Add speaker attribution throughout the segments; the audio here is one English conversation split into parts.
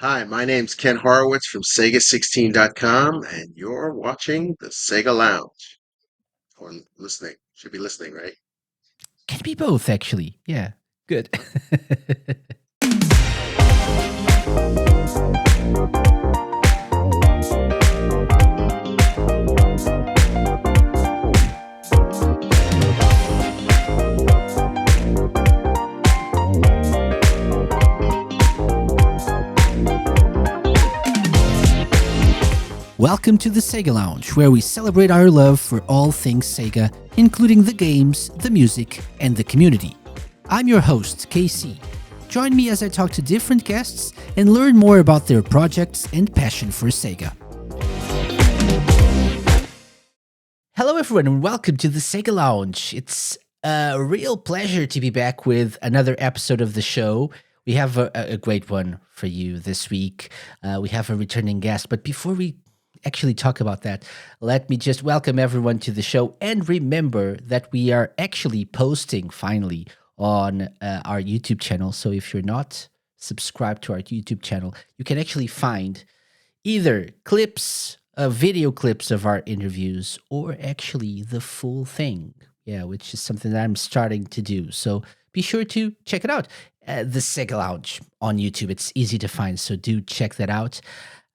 Speaker 1: Hi, my name's Ken Horowitz from Sega16.com, and you're watching the Sega Lounge. Or listening. Should be listening, right?
Speaker 2: Can be both, actually. Yeah, good. Welcome to the Sega Lounge, where we celebrate our love for all things Sega, including the games, the music, and the community. I'm your host, KC. Join me as I talk to different guests and learn more about their projects and passion for Sega. Hello, everyone, and welcome to the Sega Lounge. It's a real pleasure to be back with another episode of the show. We have a great one for you this week. We have a returning guest, but before we actually talk about that, let me just welcome everyone to the show and remember that we are actually posting finally on our YouTube channel. So if you're not subscribed to our YouTube channel, you can actually find either clips, video clips of our interviews, or actually the full thing. Yeah, which is something that I'm starting to do. So be sure to check it out. The Sega Lounge on YouTube. It's easy to find, so do check that out.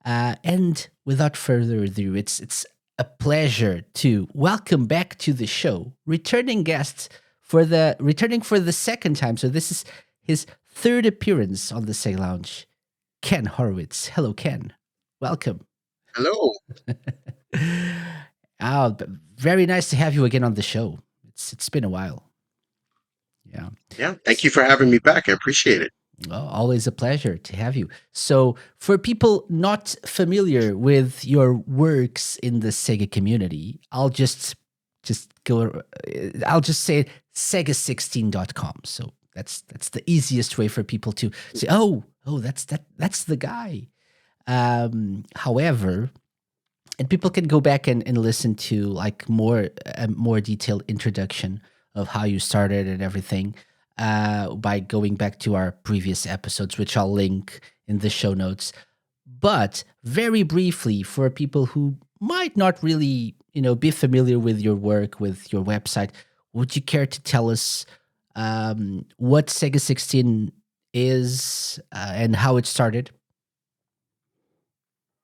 Speaker 2: And without further ado, it's a pleasure to welcome back to the show returning guests returning for the second time. So this is his third appearance on the Sega Lounge. Ken Horowitz. Hello, Ken. Welcome.
Speaker 1: Hello.
Speaker 2: Very nice to have you again on the show. It's been a while. Yeah.
Speaker 1: Yeah, thank you for having me back. I appreciate it.
Speaker 2: Well, always a pleasure to have you. So, for people not familiar with your works in the Sega community, I'll just go. I'll just say Sega16.com. So that's the easiest way for people to say, oh, that's the guy. However, and people can go back and listen to like more detailed introduction of how you started and everything by going back to our previous episodes, which I'll link in the show notes. But very briefly, for people who might not really, be familiar with your work, with your website, would you care to tell us what Sega 16 is and how it started?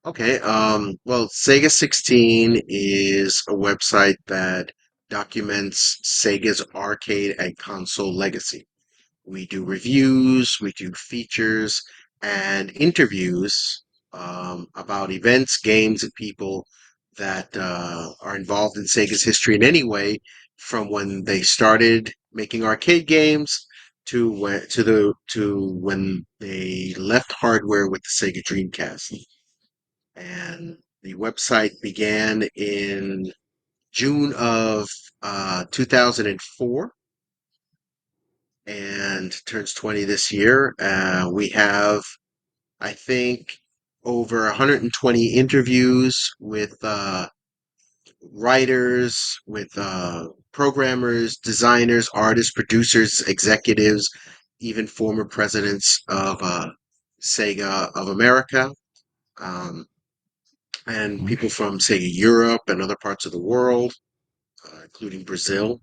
Speaker 1: Okay, well, Sega16 is a website that documents Sega's arcade and console legacy. We do reviews, we do features, and interviews about events, games, and people that are involved in Sega's history in any way, from when they started making arcade games to when they left hardware with the Sega Dreamcast. And the website began in June of 2004 and turns 20 this year. We have, I think, over 120 interviews with writers, with programmers, designers, artists, producers, executives, even former presidents of Sega of America, um, and
Speaker 2: Mhm.
Speaker 1: people from Sega Europe and other parts of the world, including Brazil.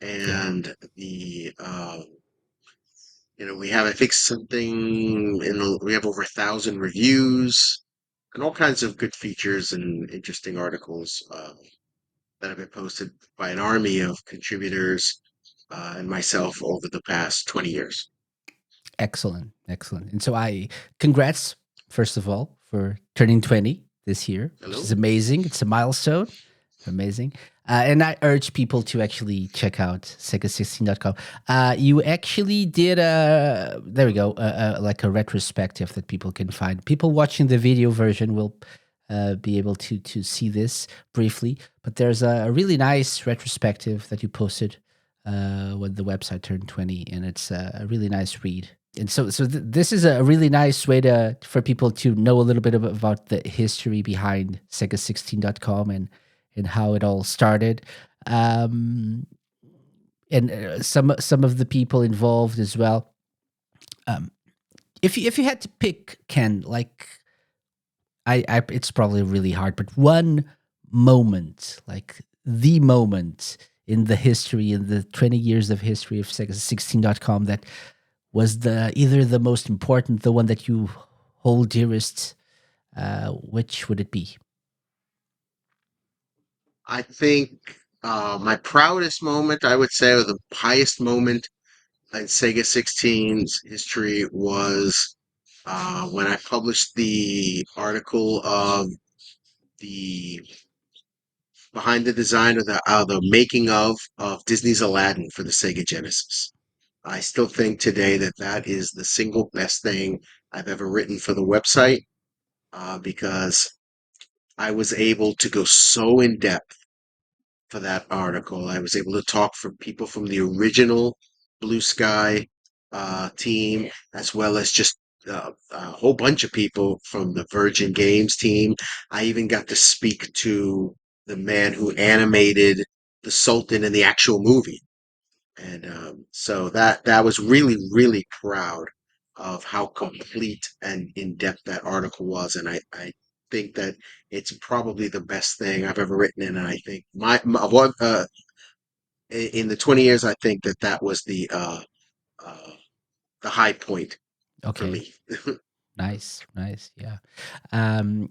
Speaker 2: Yeah.
Speaker 1: And we have, I think, we have over 1,000 reviews and all kinds of good features and interesting articles that have been posted by an army of contributors and myself over the past 20 years.
Speaker 2: Excellent, excellent. And so congrats, first of all, for turning 20 this year, which is
Speaker 1: Hello?
Speaker 2: amazing. It's a milestone. Amazing. And I urge people to actually check out Sega16.com. You actually did there we go, like a retrospective that people can find. People watching the video version will be able to see this briefly, but there's a really nice retrospective that you posted when the website turned 20, and it's a really nice read. And so this is a really nice way for people to know a little bit about the history behind Sega16.com and how it all started. And some of the people involved as well. Um, if you had to pick, Ken, like it's probably really hard, but one moment, like the moment in the history, in the 20 years of history of Sega16.com, that was the either the most important, the one that you hold dearest, which would it be?
Speaker 1: I think my proudest moment, I would say, or the highest moment in Sega 16's history was when I published the article of the behind the design of the making of Disney's Aladdin for the Sega Genesis. I still think today that that is the single best thing I've ever written for the website because I was able to go so in depth for that article. I was able to talk from people from the original Blue Sky team, as well as just a whole bunch of people from the Virgin Games team. I even got to speak to the man who animated the Sultan in the actual movie. And so that was really, really proud of how complete and in depth that article was. And I think that it's probably the best thing I've ever written. And I think my what in the 20 years, I think that that was uh, the high point for
Speaker 2: Okay,
Speaker 1: me.
Speaker 2: nice, nice, yeah.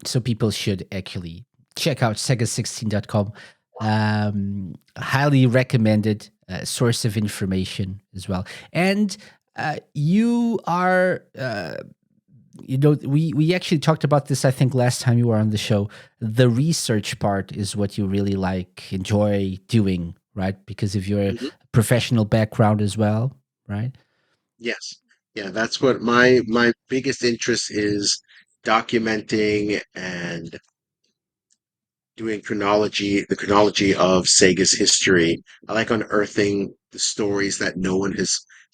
Speaker 2: So people should actually check out Sega16.com. Highly recommended source of information as well. And you are, we actually talked about this, I think, last time you were on the show. The research part is what you really like, enjoy doing, right? Because of your
Speaker 1: Mhm.
Speaker 2: professional background as well, right?
Speaker 1: Yes. Yeah, that's what my biggest interest is documenting and doing chronology, the chronology of Sega's history. I like unearthing the stories that no one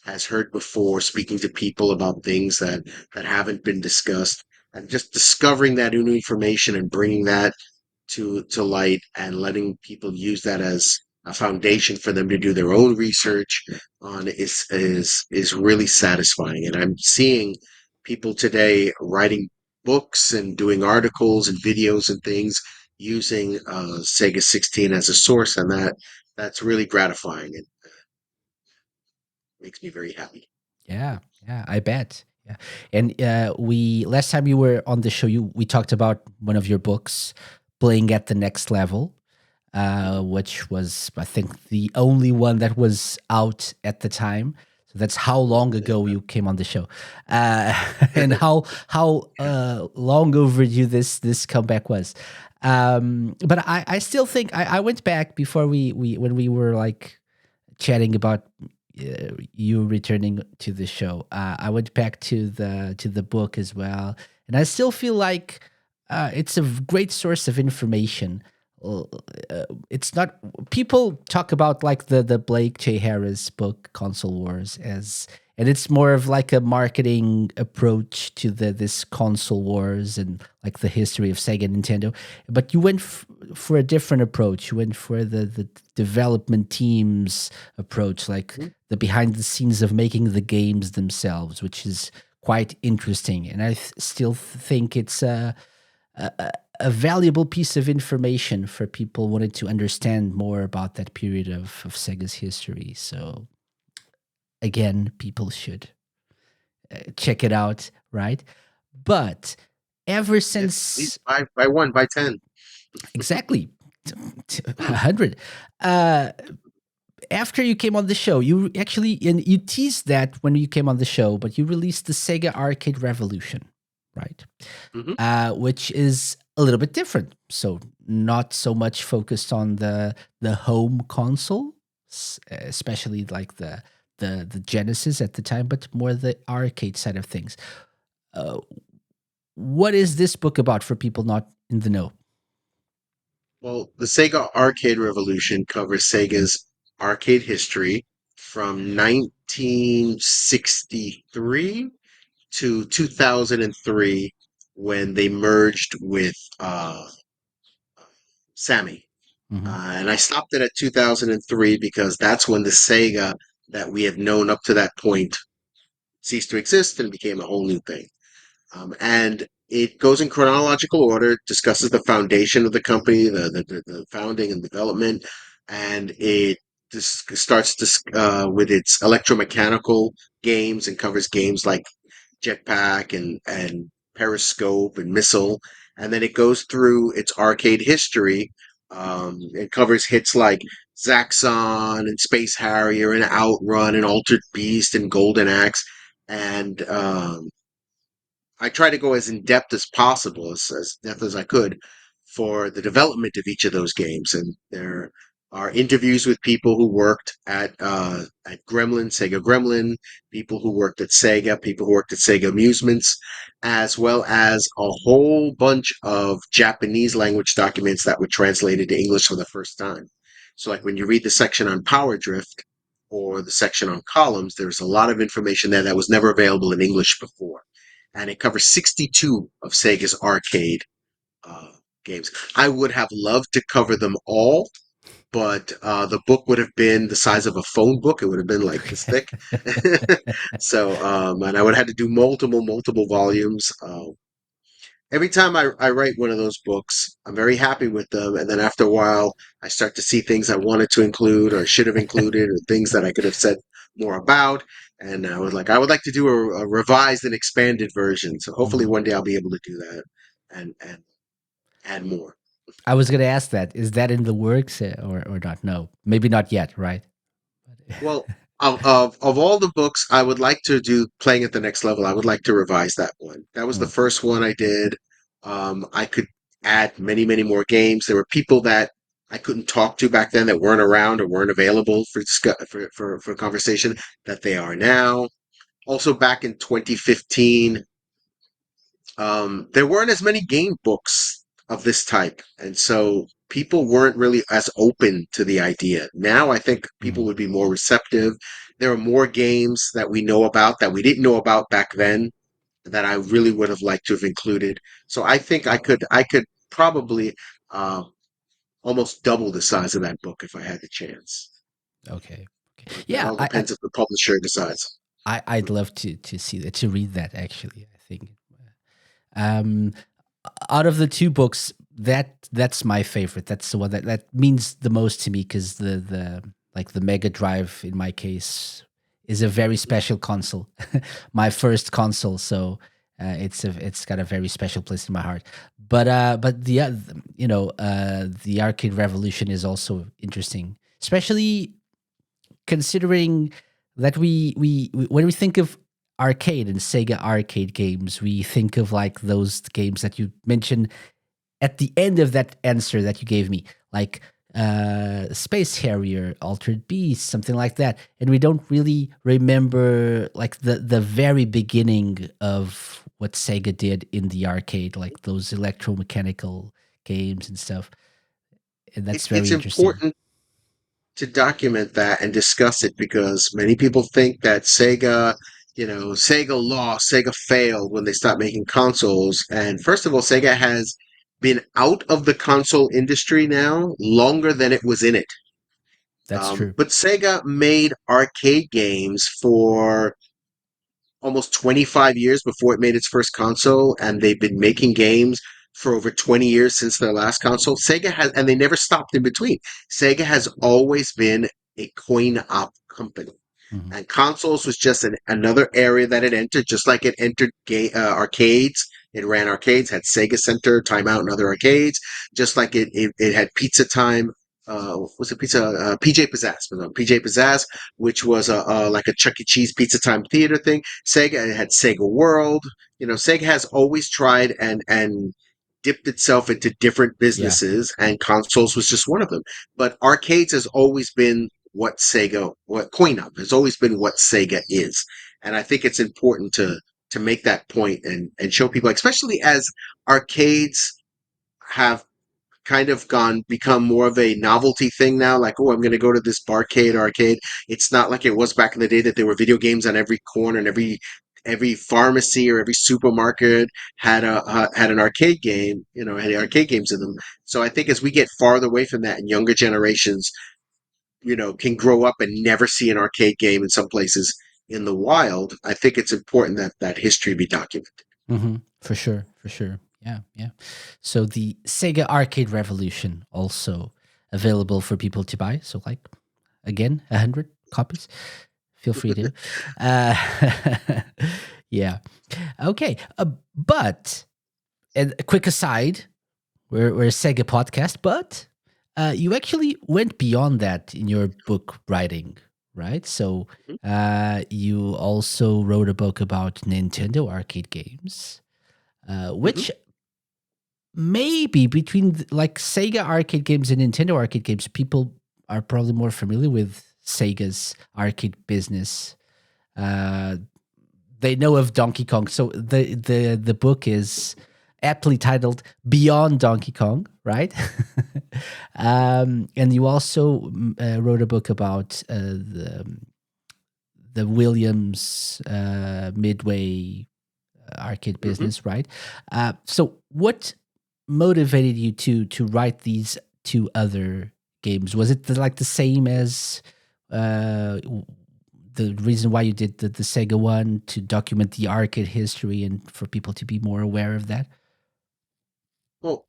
Speaker 1: has heard before, speaking to people about things that haven't been discussed, and just discovering that new information and bringing that to light and letting people use that as a foundation for them to do their own research on is really satisfying. And I'm seeing people today writing books and doing articles and videos and things using Sega 16 as a source, and that's really gratifying and makes me very happy.
Speaker 2: Yeah, yeah, I bet. Yeah, and we last time you were on the show, you we talked about one of your books, playing at the next level,
Speaker 1: Mhm.
Speaker 2: which was I think the only one that was out at the time. So that's how
Speaker 1: Yeah,
Speaker 2: long ago you came on the show, and how long overdue this comeback was. But I still think I went back before we when we were like chatting about you returning to the show. I went back to the book as well, and I still feel like it's a great source of information. Uh, it's not people talk about like the Blake J. Harris book Console Wars as and it's more of like a marketing approach to the this console wars and like the history of Sega and Nintendo, but you went for a different approach. You went for the development teams approach, like
Speaker 1: Mhm.
Speaker 2: the behind the scenes of making the games themselves, which is quite interesting. And I still think it's a valuable piece of information for people wanting to understand more about that period of Sega's history. So again, people should check it out, right? But ever
Speaker 1: Yes, please
Speaker 2: since
Speaker 1: buy one, buy 10.
Speaker 2: exactly 100 uh after you came on the show, you actually and you teased that when you came on the show, but you released the Sega Arcade Revolution, right?
Speaker 1: Hmm.
Speaker 2: Which is a little bit different. So not so much focused on the home console, especially like the Genesis at the time, but more the arcade side of things. Uh, what is this book about for people not in the know?
Speaker 1: Well, the Sega Arcade Revolution covers Sega's arcade history from 1963 to 2003 when they merged with Sammy.
Speaker 2: Hmm.
Speaker 1: And I stopped it at 2003 because that's when the Sega that we have known up to that point ceased to exist and became a whole new thing. And it goes in chronological order, discusses the foundation of the company, the founding and development, and it starts with its electromechanical games and covers games like Jetpack and Periscope and Missile, and then it goes through its arcade history. It covers hits like Zaxxon and Space Harrier and Outrun and Altered Beast and Golden Axe, and I try to go as in depth as possible, as depth as I could, for the development of each of those games. And there are interviews with people who worked at Gremlin, Sega Gremlin, people who worked at Sega, people who worked at Sega Amusements, as well as a whole bunch of Japanese language documents that were translated to English for the first time. So, like when you read the section on Power Drift or the section on columns, there's a lot of information there that was never available in English before, and it covers 62 of Sega's arcade uh, games. I would have loved to cover them all, but the book would have been the size of a phone book. It would have been like this thick. So, and I would have had to do multiple volumes. Every time I write one of those books, I'm very happy with them. And then after a while, I start to see things I wanted to include or should have included or things that I could have said more about. And I would like to do a revised and expanded version. So hopefully
Speaker 2: Mhm.
Speaker 1: one day I'll be able to do that and add more.
Speaker 2: I was gonna ask that. Is that in the works or not? No, maybe not yet, right?
Speaker 1: Well, of all the books, I would like to do Playing at the Next Level. I would like to revise that one. That was the
Speaker 2: Mm,
Speaker 1: first one I did. I could add many more games. There were people that I couldn't talk to back then that weren't around or weren't available for conversation that they are now. Also, back in 2015, there weren't as many game books of this type, and so people weren't really as open to the idea. Now I think people
Speaker 2: mhm.
Speaker 1: would be more receptive. There are more games that we know about that we didn't know about back then that I really would have liked to have included. So I think I could probably uh, almost double the size of that book if I had the chance.
Speaker 2: Okay. Okay.
Speaker 1: But that
Speaker 2: Yeah,
Speaker 1: all depends if the publisher decides.
Speaker 2: I'd love to see that, to read that. Actually, I think um, out of the two books, that's my favorite. That's the one that means the most to me because the like the Mega Drive in my case is a very special console, my first console. So it's got a very special place in my heart. But the arcade revolution is also interesting, especially considering that when we think of arcade and Sega arcade games, we think of like those games that you mentioned at the end of that answer that you gave me, like Space Harrier, Altered Beast, something like that, and we don't really remember like the very beginning of what Sega did in the arcade, like those electromechanical games and stuff, and that's
Speaker 1: It's
Speaker 2: very interesting.
Speaker 1: important to document that and discuss it because many people think that Sega lost, Sega failed when they stopped making consoles. And first of all, Sega has been out of the console industry now longer than it was in it.
Speaker 2: That's true.
Speaker 1: But Sega made arcade games for almost 25 years before it made its first console, and they've been making games for over 20 years since their last console. And they never stopped in between. Sega has always been a coin op company.
Speaker 2: Mhm.
Speaker 1: And consoles was just another area that it entered, just like it entered arcades. It ran arcades, had Sega Center, Timeout, and other arcades. Just like it had Pizza Time. Was it Pizza? PJ Pizzazz. PJ Pizzazz, which was like a Chuck E. Cheese Pizza Time theater thing. Sega it had Sega World. Sega has always tried and dipped itself into different
Speaker 2: Yeah,
Speaker 1: businesses, and consoles was just one of them. But arcades has always been what coin up has always been what Sega is, and I think it's important to make that point and show people, especially as arcades have kind of gone become more of a novelty thing now. Like, oh, I'm going to go to this barcade arcade. It's not like it was back in the day that there were video games on every corner and every pharmacy or every supermarket had an arcade game. Had arcade games in them. So I think as we get farther away from that, and younger generations, can grow up and never see an arcade game in some places. in the wild, I think it's important that that history be documented.
Speaker 2: For sure, for sure. Yeah, yeah. So the Sega Arcade Revolution also available for people to buy. So like again, 100 copies. Feel free to. Uh, yeah. Okay. But and a quick aside, we're a Sega podcast, but you actually went beyond that in your book writing, right? So you also wrote a book about Nintendo arcade games,
Speaker 1: Hmm.
Speaker 2: which maybe between like Sega arcade games and Nintendo arcade games, people are probably more familiar with Sega's arcade business. Uh, they know of Donkey Kong. So the book is aptly titled Beyond Donkey Kong, right? And you also wrote a book about the Williams Midway arcade
Speaker 1: Hmm.
Speaker 2: business, right? So what motivated you to write these two other games? Was it like the same as the reason why you did the Sega one to document the arcade history and for people to be more aware of that?
Speaker 1: Well,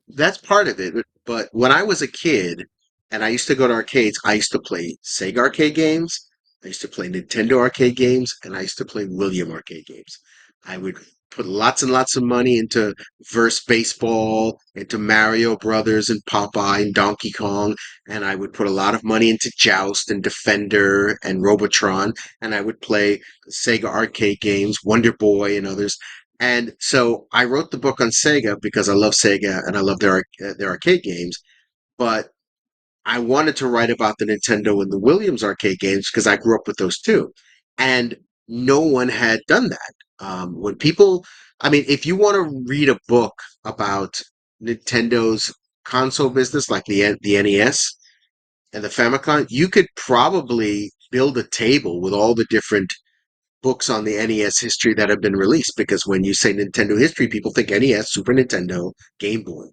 Speaker 1: that's part of it. But when I was a kid and I used to go to arcades, I used to play Sega arcade games, I used to play Nintendo arcade games, and I used to play William arcade games. I would put lots and lots of money into Verse Baseball, into Mario Brothers and Popeye and Donkey Kong, and I would put a lot of money into Joust and Defender and Robotron, and I would play Sega arcade games, Wonder Boy and others. And so I wrote the book on Sega because I love Sega and I love their arcade games. But I wanted to write about the Nintendo and the Williams arcade games because I grew up with those too. And no one had done that. When people, I mean, if you want to read a book about Nintendo's console business, like the NES and the Famicom, you could probably build a table with all the different books on the NES history that have been released because when you say Nintendo history, people think NES, Super Nintendo, Game Boy,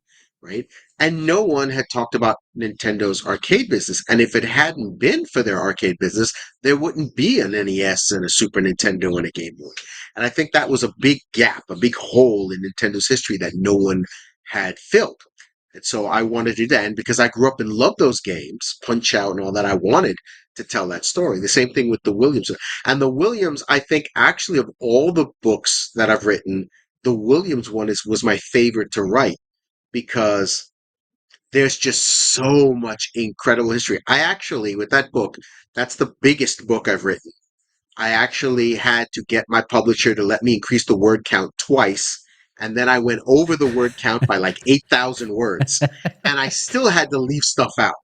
Speaker 1: right? And no one had talked about Nintendo's arcade business. And if it hadn't been for their arcade business, there wouldn't be an NES and a Super Nintendo and a Game Boy. And I think that was a big gap, a big hole in Nintendo's history that no one had filled. And so I wanted to do that. And because I grew up and loved those games, Punch Out and all that, I wanted to tell that story. The same thing with the Williams. And the Williams, I think actually of all the books that I've written, the Williams one was my favorite to write because there's just so much incredible history. I actually, with that book, that's the biggest book I've written. I actually had to get my publisher to let me increase the word count twice. And then I went over the word count by like 8,000 words. And I still had to leave stuff out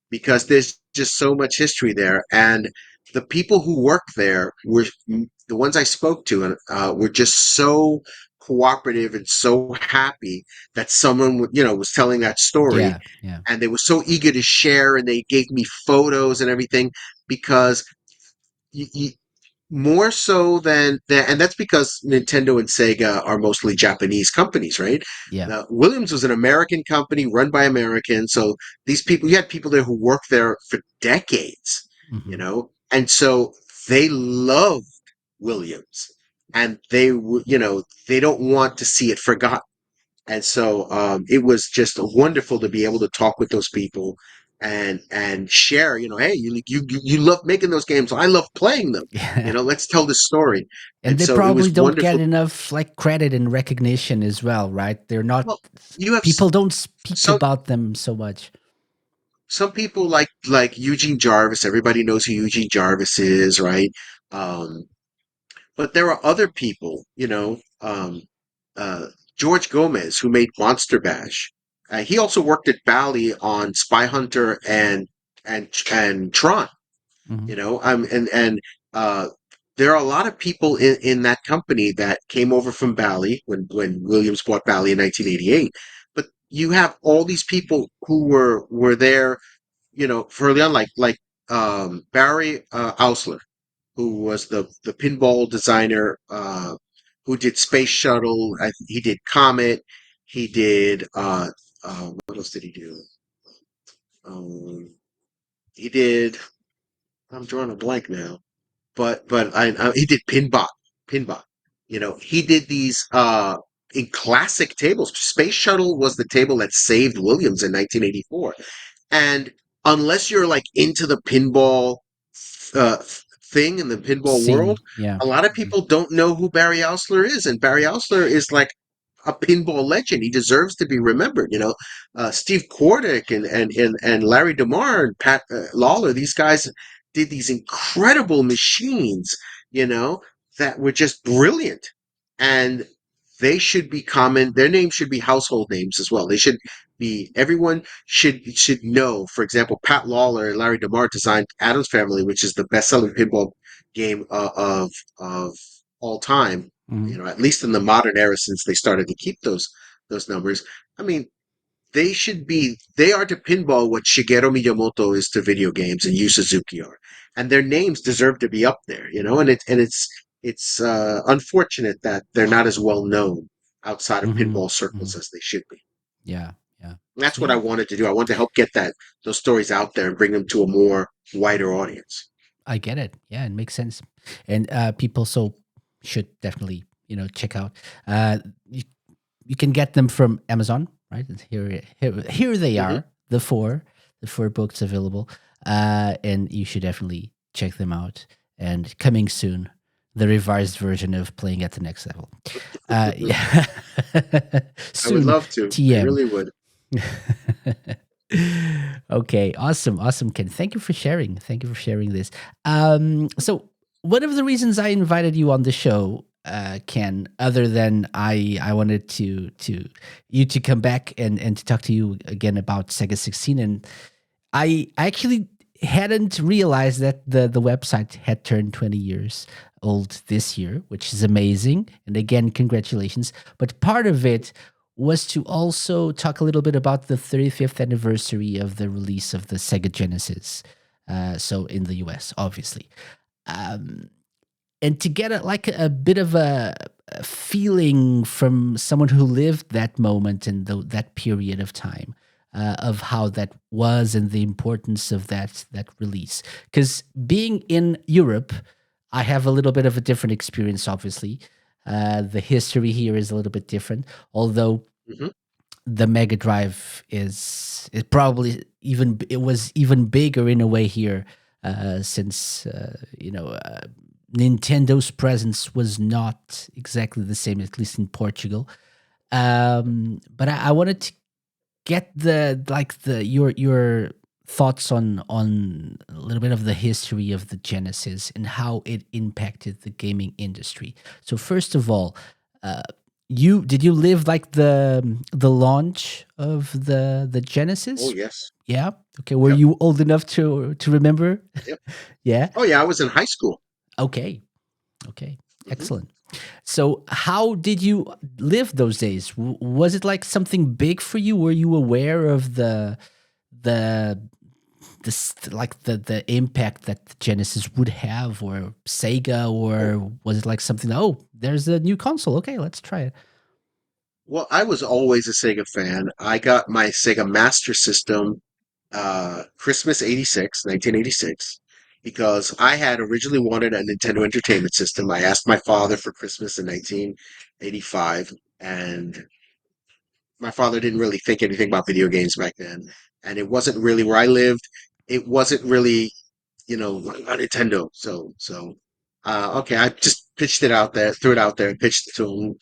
Speaker 1: because there's just so much history there. And the people who work there were the ones I spoke to, and were just so cooperative and so happy that someone, was telling that story,
Speaker 2: Yeah, yeah,
Speaker 1: and they were so eager to share, and they gave me photos and everything because you, more so than that, and that's because Nintendo and Sega are mostly Japanese companies, right?
Speaker 2: yeah.
Speaker 1: Now, Williams was an American company run by Americans, so these people, you had people there who worked there for decades,
Speaker 2: Hmm.
Speaker 1: and so they love Williams, and they don't want to see it forgotten. And so it was just wonderful to be able to talk with those people and share. Hey, you love making those games. I love playing them.
Speaker 2: Yeah.
Speaker 1: Let's tell this story.
Speaker 2: And
Speaker 1: And
Speaker 2: they
Speaker 1: so it
Speaker 2: probably
Speaker 1: was
Speaker 2: don't get
Speaker 1: wonderful.
Speaker 2: enough like credit and recognition as well, right? They're not
Speaker 1: Well, you have
Speaker 2: people don't speak
Speaker 1: some
Speaker 2: about them so much.
Speaker 1: some people like Eugene Jarvis. Everybody knows who Eugene Jarvis is, right? Um, but there are other people, uh, George Gomez, who made Monster Bash. He also worked at Bally on Spy Hunter and Tron.
Speaker 2: Hmm.
Speaker 1: And uh, there are a lot of people in that company that came over from Bally when Williams bought Bally in 1988. But you have all these people who were there, early on, like Barry Ausler, who was the pinball designer, who did Space Shuttle. He did Comet. He did what else did he do? Um, he did. I'm drawing a blank now. but he did Pinbot. He did these in classic tables. Space Shuttle was the table that saved Williams in 1984. And unless you're like into the pinball uh, thing in the pinball world,
Speaker 2: Scene. Yeah.
Speaker 1: a lot of
Speaker 2: Mhm.
Speaker 1: people don't know who Barry Osler is. And Barry Osler is like a pinball legend. He deserves to be remembered. Steve Kordick and Larry DeMar and Pat Lawler. These guys did these incredible machines. You know that were just brilliant, and they should be common. Their names should be household names as well. They should be. Everyone should know. For example, Pat Lawler and Larry DeMar designed Adam's Family, which is the best-selling pinball game of all time,
Speaker 2: Mhm.
Speaker 1: at least in the modern era since they started to keep those numbers. I mean, they are to pinball what Shigeru Miyamoto is to video games and Yu Suzuki are. And their names deserve to be up there, and it's unfortunate that they're not as well known outside of
Speaker 2: Mhm.
Speaker 1: pinball circles
Speaker 2: Mhm.
Speaker 1: as they should be.
Speaker 2: Yeah. Yeah.
Speaker 1: And that's
Speaker 2: So
Speaker 1: what I
Speaker 2: yeah,
Speaker 1: wanted to do. I wanted to help get those stories out there and bring them to a more wider audience.
Speaker 2: I get it. Yeah, it makes sense. And people so should definitely, check out. Uh you, you can get them from Amazon, right? And here they
Speaker 1: Hmm.
Speaker 2: are, the four books available. And you should definitely check them out. And coming soon, the revised version of Playing at the Next Level. Yeah.
Speaker 1: I would
Speaker 2: Soon,
Speaker 1: love to. I
Speaker 2: TM.
Speaker 1: really would.
Speaker 2: Okay, awesome, awesome, Ken. Thank you for sharing. Thank you for sharing this. So one of the reasons I invited you on the show, Ken, other than I wanted to you to come back and to talk to you again about Sega 16, and I actually hadn't realized that the website had turned 20 years old this year, which is amazing. And again, congratulations. But part of it was to also talk a little bit about the 35th anniversary of the release of the Sega Genesis. So in the US, obviously. Um, and to get a bit of a feeling from someone who lived that moment and that period of time, of how that was and the importance of that release. Because being in Europe, I have a little bit of a different experience. Obviously, the history here is a little bit different. Although
Speaker 1: Hmm.
Speaker 2: the Mega Drive is it probably even it was even bigger in a way here, since Nintendo's presence was not exactly the same, at least in Portugal. But I wanted to get the your thoughts on a little bit of the history of the Genesis and how it impacted the gaming industry. So first of all, uh, you live like the launch of the
Speaker 1: Oh
Speaker 2: Genesis?
Speaker 1: yes.
Speaker 2: Yeah. Okay. Were
Speaker 1: Yep.
Speaker 2: you old enough to remember?
Speaker 1: Yep.
Speaker 2: Yeah.
Speaker 1: Oh yeah. I was in high school.
Speaker 2: Okay. Okay.
Speaker 1: Hmm.
Speaker 2: Excellent. So, how did you live those days? Was it like something big for you? Were you aware of the like the impact that the Genesis would have, or Sega,
Speaker 1: Oh,
Speaker 2: or was it like something? Oh, there's a new console. Okay, let's try it.
Speaker 1: well, I was always a Sega fan. I got my Sega Master System Christmas 1986, because I had originally wanted a Nintendo Entertainment System. I asked my father for Christmas in 1985, and my father didn't really think anything about video games back then. And it wasn't really where I lived. It wasn't really, a Nintendo. Okay, I just pitched it out there, threw it out there, and pitched it to him.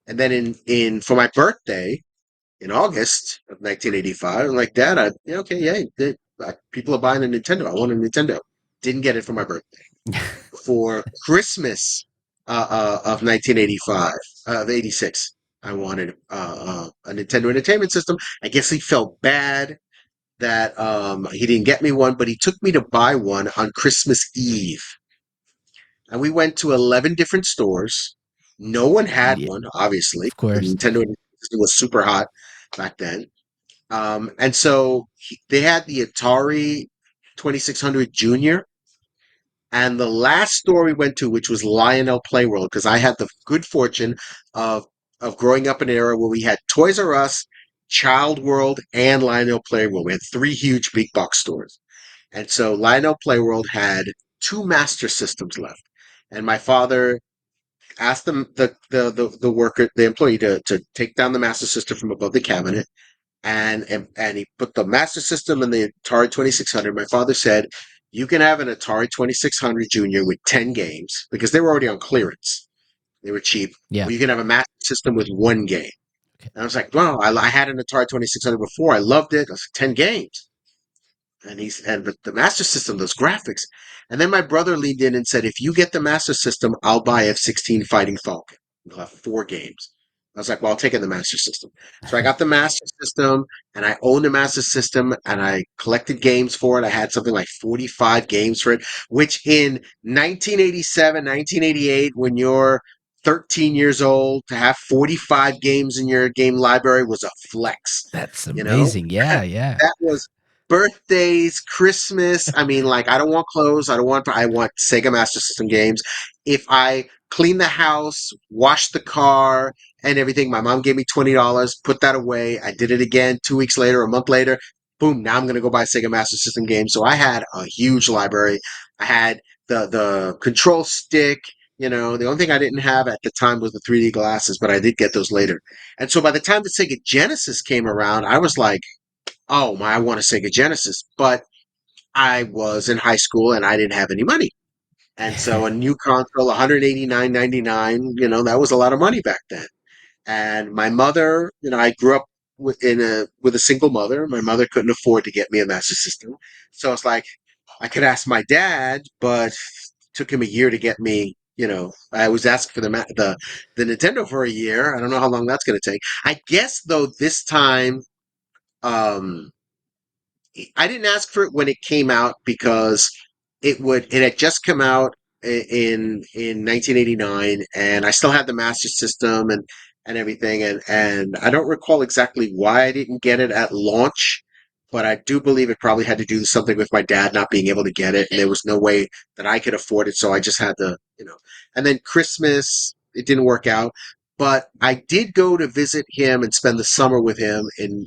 Speaker 1: And then in for my birthday, in August of 1985. I'm like, Dad, okay, yeah, people are buying a Nintendo. I want a Nintendo. Didn't get it for my birthday. For Christmas of 1985, of 86, I wanted a Nintendo Entertainment System. I guess he felt bad that he didn't get me one, but he took me to buy one on Christmas Eve. And we went to 11 different stores. No one had
Speaker 2: Yeah,
Speaker 1: one, obviously.
Speaker 2: of
Speaker 1: The
Speaker 2: course.
Speaker 1: Nintendo system was super hot back then. And so they had the Atari 2600 Junior. And the last store we went to, which was Lionel Playworld, because I had the good fortune of growing up in an era where we had Toys R Us, Child World, and Lionel Playworld. We had three huge big box stores. And so Lionel Playworld had two Master Systems left, and my father asked the worker, the employee, to take down the Master System from above the cabinet, and he put the Master System and the Atari 2600. My father said, "You can have an Atari 2600 Junior with 10 games because they were already on clearance. They were cheap.
Speaker 2: Yeah.
Speaker 1: Or you can have a Master System with one game."
Speaker 2: Okay.
Speaker 1: And I was like, "Wow, I had an Atari 2600 before. I loved it. I was like, 10 games." But the Master System, those graphics. And then my brother leaned in and said, "If you get the Master System, I'll buy F-16 Fighting Falcon. You'll have four games." I was like, "Well, I'll take in the Master System." So I got the Master System, and I owned the Master System, and I collected games for it. I had something like 45 games for it, which in 1987, 1988, when you're 13 years old, to have 45 games in your game library was a flex,
Speaker 2: That's
Speaker 1: you know?
Speaker 2: amazing. Yeah, yeah.
Speaker 1: That was birthdays, Christmas. I mean, like, I don't want clothes. I want Sega Master System games. If I clean the house, wash the car and everything, my mom gave me $20, put that away. I did it again 2 weeks later, a month later. Boom. Now I'm going to go buy Sega Master System games. So I had a huge library. I had the control stick. The only thing I didn't have at the time was the 3D glasses, but I did get those later. And so by the time the Sega Genesis came around, I was like, "Oh my, I want a Sega Genesis." But I was in high school and I didn't have any money. And so a new console, 189.99, that was a lot of money back then. And my mother, I grew up with a single mother. My mother couldn't afford to get me a Master System. So it's like I could ask my dad, but it took him a year to get me, I was asking for the Nintendo for a year. I don't know how long that's going to take. I guess though this time um I didn't ask for it when it came out because it had just come out in 1989, and I still had the Master System and everything, and I don't recall exactly why I didn't get it at launch, but I do believe it probably had to do something with my dad not being able to get it, and there was no way that I could afford it, so I just had to. And then Christmas, it didn't work out. But I did go to visit him and spend the summer with him in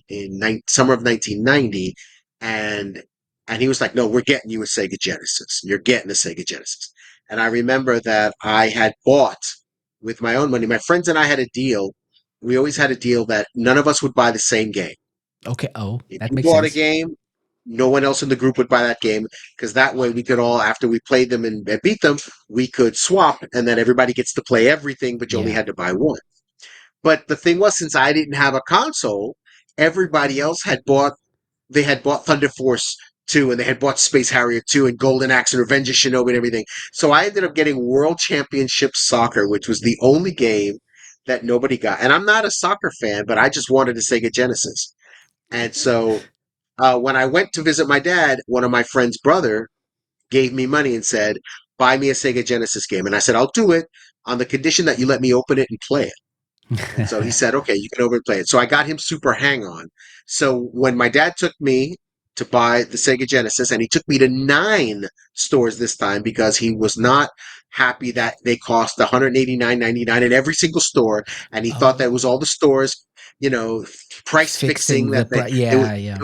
Speaker 1: summer of 1990, and he was like, "No, we're getting you a Sega Genesis. You're getting a Sega Genesis." And I remember that I had bought with my own money. My friends and I had a deal. We always had a deal that none of us would buy the same game.
Speaker 2: Okay. Oh,
Speaker 1: If
Speaker 2: that
Speaker 1: you
Speaker 2: makes
Speaker 1: bought a
Speaker 2: sense.
Speaker 1: game, no one else in the group would buy that game because that way we could all, after we played them and beat them, we could swap, and then everybody gets to play everything, but you only
Speaker 2: Yeah.
Speaker 1: had to buy one. But the thing was, since I didn't have a console, everybody else had bought Thunder Force 2, and they had bought Space Harrier 2 and Golden Axe and Revenge of Shinobi and everything. So I ended up getting World Championship Soccer, which was the only game that nobody got. And I'm not a soccer fan, but I just wanted a Sega Genesis. And so when I went to visit my dad, one of my friend's brother gave me money and said, "Buy me a Sega Genesis game." And I said, "I'll do it on the condition that you let me open it and play it." And so he said, "Okay, you can overplay it." So I got him Super Hang On. So when my dad took me to buy the Sega Genesis, and he took me to 9 stores this time because he was not happy that they cost 189.99 in every single store, and he thought that was
Speaker 2: Oh,
Speaker 1: all the stores, you know, price fixing
Speaker 2: fixing the
Speaker 1: that they would.
Speaker 2: yeah, yeah.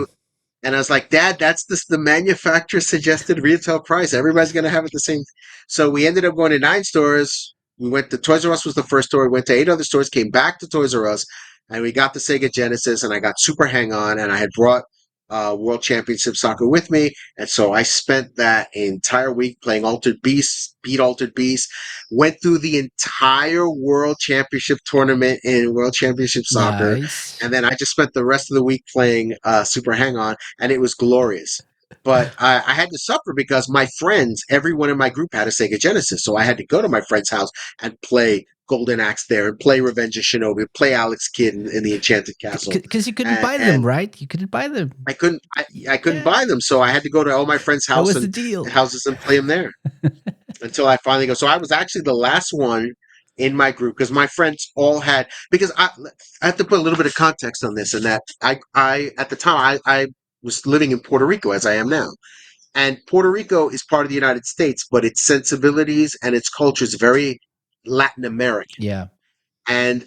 Speaker 1: And I was like, "Dad, that's the manufacturer suggested retail price. Everybody's going to have it the same." So we ended up going to 9 stores. We went to Toys R Us was the first store. We went to 8 other stores, came back to Toys R Us, and we got the Sega Genesis, and I got Super Hang On, and I had brought World Championship Soccer with me. And so I spent that entire week playing Altered Beast, beat Altered Beast, went through the entire World Championship tournament in World Championship Soccer,
Speaker 2: Nice.
Speaker 1: and then I just spent the rest of the week playing Super Hang On, and it was glorious. But I had to suffer because my friends, everyone in my group had a Sega Genesis, so I had to go to my friend's house and play Golden Axe there, and play Revenge of Shinobi, play Alex Kidd in the Enchanted Castle,
Speaker 2: Because you couldn't
Speaker 1: and,
Speaker 2: buy them,
Speaker 1: and
Speaker 2: right? You couldn't buy them.
Speaker 1: I couldn't
Speaker 2: Yeah,
Speaker 1: buy them, so I had to go to all my friends'
Speaker 2: that
Speaker 1: house
Speaker 2: was the
Speaker 1: and
Speaker 2: deal.
Speaker 1: houses and play them there until I finally go. So I was actually the last one in my group because my friends all had because I have to put a little bit of context on this and that I at the time I was living in Puerto Rico as I am now. And Puerto Rico is part of the United States, but its sensibilities and its culture is very Latin American.
Speaker 2: Yeah.
Speaker 1: And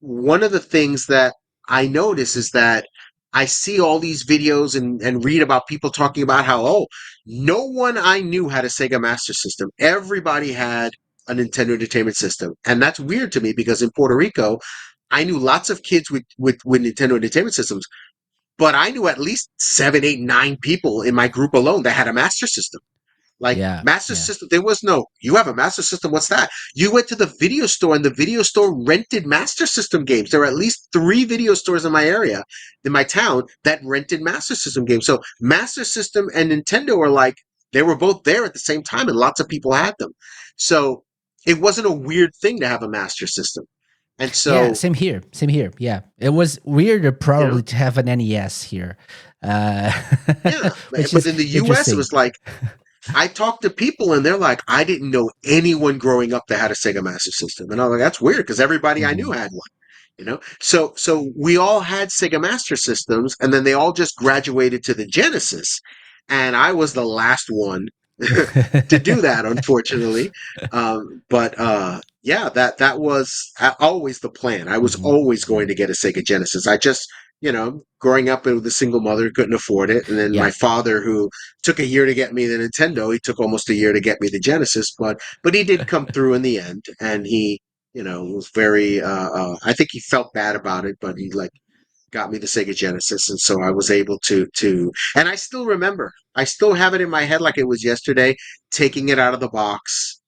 Speaker 1: one of the things that I notice is that I see all these videos and read about people talking about how, oh, no one I knew had a Sega Master System. Everybody had a Nintendo Entertainment System. And that's weird to me because in Puerto Rico, I knew lots of kids with Nintendo Entertainment Systems, but I knew at least seven, eight, nine people in my group alone that had a Master System. Like
Speaker 2: Yeah,
Speaker 1: Master
Speaker 2: yeah,
Speaker 1: System, there was no, you have a Master System, what's that? You went to the video store and the video store rented Master System games. There were at least three video stores in my area, in my town, that rented Master System games. So Master System and Nintendo are like, they were both there at the same time and lots of people had them. So it wasn't a weird thing to have a Master System. And
Speaker 2: yeah.
Speaker 1: so,
Speaker 2: Same here. Same here. Yeah, it was weirder
Speaker 1: you know,
Speaker 2: probably to have an NES here, uh,
Speaker 1: yeah.
Speaker 2: which
Speaker 1: But
Speaker 2: is
Speaker 1: in the US, it
Speaker 2: interesting.
Speaker 1: was like, I talked to people and they're like, I didn't know anyone growing up that had a Sega Master System. And I was like, that's weird because everybody I knew
Speaker 2: Mhm.
Speaker 1: had one, you know? So we all had Sega Master Systems and then they all just graduated to the Genesis. And I was the last one to do that, unfortunately. But yeah, that was always the plan. I was
Speaker 2: Mhm,
Speaker 1: always going
Speaker 2: mhm.
Speaker 1: to get a Sega Genesis. I just, growing up with a single mother, couldn't afford it. And then
Speaker 2: Yeah.
Speaker 1: my father, who took a year to get me the Nintendo, he took almost a year to get me the Genesis, but he did come through in the end, and he, was very. I think he felt bad about it, but he like got me the Sega Genesis, and so I was able to. And I still remember. I still have it in my head like it was yesterday, taking it out of the box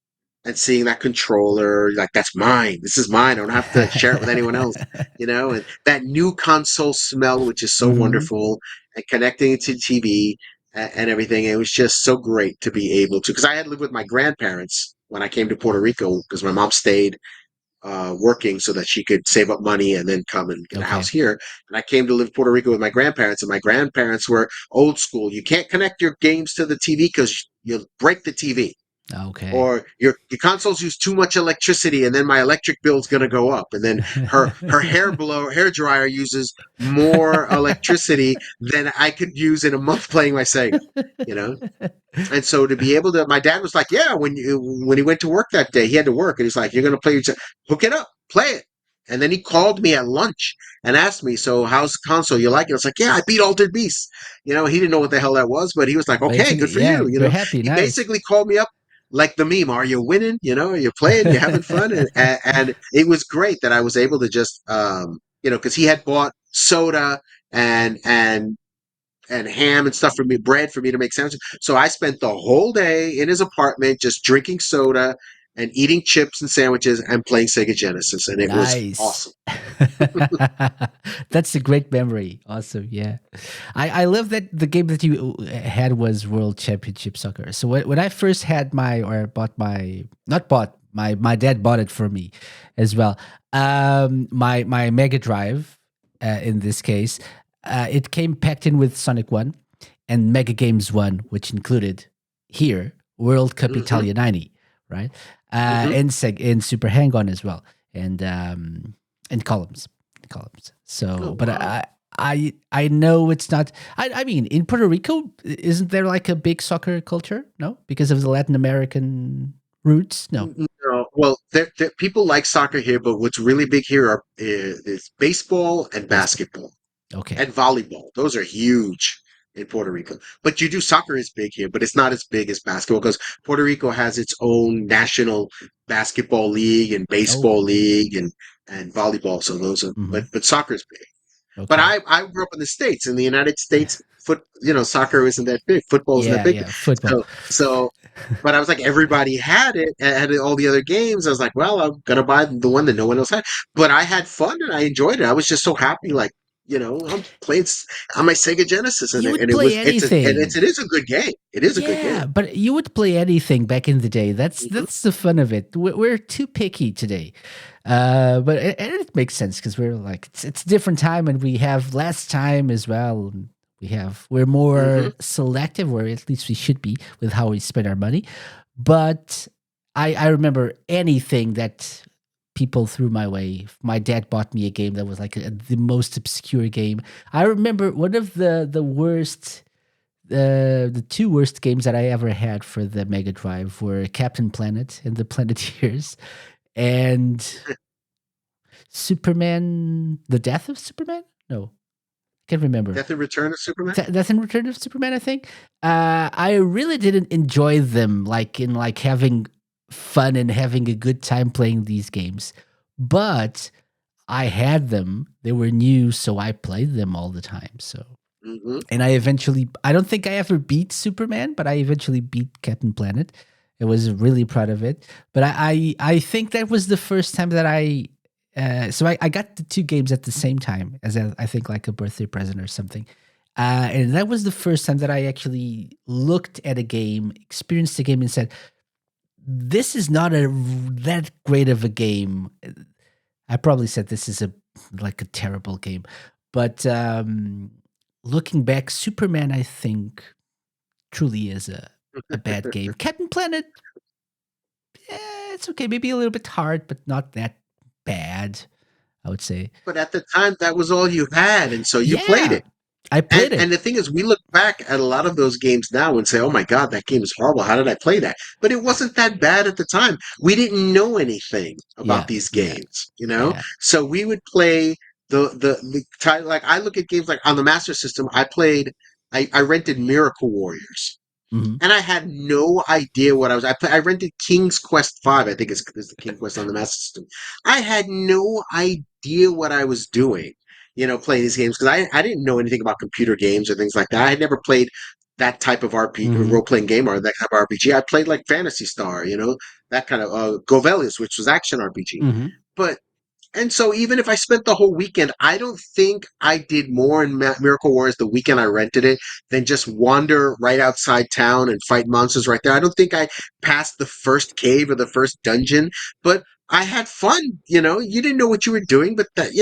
Speaker 1: and seeing that controller, like that's mine. This is mine. I don't have to share it with anyone else, and that new console smell, which is so
Speaker 2: Mhm.
Speaker 1: wonderful, and connecting it to TV and everything. It was just so great to be able to, because I had lived with my grandparents when I came to Puerto Rico, because my mom stayed working so that she could save up money and then come and get a house
Speaker 2: Okay.
Speaker 1: here. And I came to live in Puerto Rico with my grandparents, and my grandparents were old school. You can't connect your games to the TV because you'll break the TV,
Speaker 2: Okay.
Speaker 1: or your consoles use too much electricity and then my electric bill's going to go up, and then her hair dryer uses more electricity than I could use in a month playing my Sega, you know and so to be able to, my dad was like, yeah, when he went to work that day, he had to work, and he's like, you're going to play your, hook it up, play it. And then he called me at lunch and asked me, so how's the console? You like it? I was like, yeah, I beat Altered Beast. He didn't know what the hell that was, but he was like, okay, good
Speaker 2: Basically,
Speaker 1: for
Speaker 2: yeah,
Speaker 1: you.
Speaker 2: you're happy.
Speaker 1: He
Speaker 2: Nice.
Speaker 1: basically called me up like the meme. Are you winning? Are you playing? You having fun? And it was great that I was able to just, because he had bought soda and ham and stuff for me, bread for me to make sandwiches. So I spent the whole day in his apartment just drinking soda and eating chips and sandwiches and playing Sega Genesis, and it was
Speaker 2: Nice.
Speaker 1: awesome.
Speaker 2: That's a great memory. Awesome. Yeah. I love that the game that you had was World Championship Soccer. So when I first had or bought not bought, my dad bought it for me as well. My Mega Drive, in this case, it came packed in with Sonic 1 and Mega Games 1, which included here World Cup
Speaker 1: Hmm.
Speaker 2: Italia 90, right?
Speaker 1: Hmm.
Speaker 2: In Super Hang-On as well, and columns, columns.
Speaker 1: Oh
Speaker 2: So, but
Speaker 1: wow.
Speaker 2: I know it's not. I mean, in Puerto Rico, isn't there like a big soccer culture? No, because of the Latin American roots. No.
Speaker 1: No, well, people like soccer here, but what's really big here is baseball and
Speaker 2: Baseball.
Speaker 1: basketball
Speaker 2: Okay.
Speaker 1: and volleyball. Those are huge in Puerto Rico. But you do soccer is big here, but it's not as big as basketball because Puerto Rico has its own national basketball league and
Speaker 2: Oh.
Speaker 1: baseball league and volleyball. So those are,
Speaker 2: Hmm.
Speaker 1: but soccer is big. But
Speaker 2: Okay.
Speaker 1: I grew up in the States. In the United States, soccer isn't that big. Football isn't that
Speaker 2: Yeah.
Speaker 1: big.
Speaker 2: Yeah. Football.
Speaker 1: So, but I was like, everybody had it, and had all the other games. I was like, well, I'm gonna buy the one that no one else had. But I had fun and I enjoyed it. I was just so happy, like, I'm playing on my Sega Genesis, and
Speaker 2: You would
Speaker 1: it
Speaker 2: play
Speaker 1: was
Speaker 2: anything.
Speaker 1: it is a good game. It is a good game.
Speaker 2: Yeah, but you would play anything back in the day. That's
Speaker 1: Hmm.
Speaker 2: that's the fun of it. We're too picky today, but and it makes sense because we're like it's a different time and we have less time as well. And we're
Speaker 1: Hmm.
Speaker 2: more selective, or at least we should be with how we spend our money. But I remember anything that people threw my way. My dad bought me a game that was like the most obscure game. I remember one of the worst the two worst games that I ever had for the Mega Drive were Captain Planet and the Planeteers and Superman, The Death of Superman? No, Can't remember.
Speaker 1: Death and Return of Superman.
Speaker 2: Death and Return of Superman, I think. I really didn't enjoy them like in like having fun and having a good time playing these games. But I had them. They were new, so I played them all the time. So
Speaker 1: Hmm.
Speaker 2: and I don't think I ever beat Superman, but I eventually beat Captain Planet. I was really proud of it. But I think that was the first time that I got the two games at the same time as I think like a birthday present or something. And that was the first time that I actually looked at a game, experienced a game, and said, "This is not that great of a game." I probably said this is a like a terrible game, but looking back, Superman, I think, truly is a bad game. Captain Planet, it's okay, maybe a little bit hard, but not that bad. I would say,
Speaker 1: But at the time, that was all you had, and so you played
Speaker 2: yeah,
Speaker 1: it.
Speaker 2: I played
Speaker 1: And
Speaker 2: it.
Speaker 1: the thing is, we look back at a lot of those games now and say, "Oh my God, that game is horrible. How did I play that?" But it wasn't that bad at the time. We didn't know anything about
Speaker 2: Yeah,
Speaker 1: these
Speaker 2: yeah,
Speaker 1: games, you know.
Speaker 2: yeah.
Speaker 1: So we would play like I look at games like on the Master System. I played. I rented Miracle Warriors.
Speaker 2: Hmm.
Speaker 1: And I had no idea what I was. I rented King's Quest Five. I think it's the King Quest on the Master System. I had no idea what I was doing, playing these games because I didn't know anything about computer games or things like that. I had never played that type of RPG,
Speaker 2: Hmm.
Speaker 1: role playing game, or that type of RPG. I played like Fantasy Star, that kind of Govelius, which was action RPG.
Speaker 2: Hmm.
Speaker 1: But and so even if I spent the whole weekend, I don't think I did more in Miracle Wars the weekend I rented it than just wander right outside town and fight monsters right there. I don't think I passed the first cave or the first dungeon, but I had fun. You didn't know what you were doing, but that, and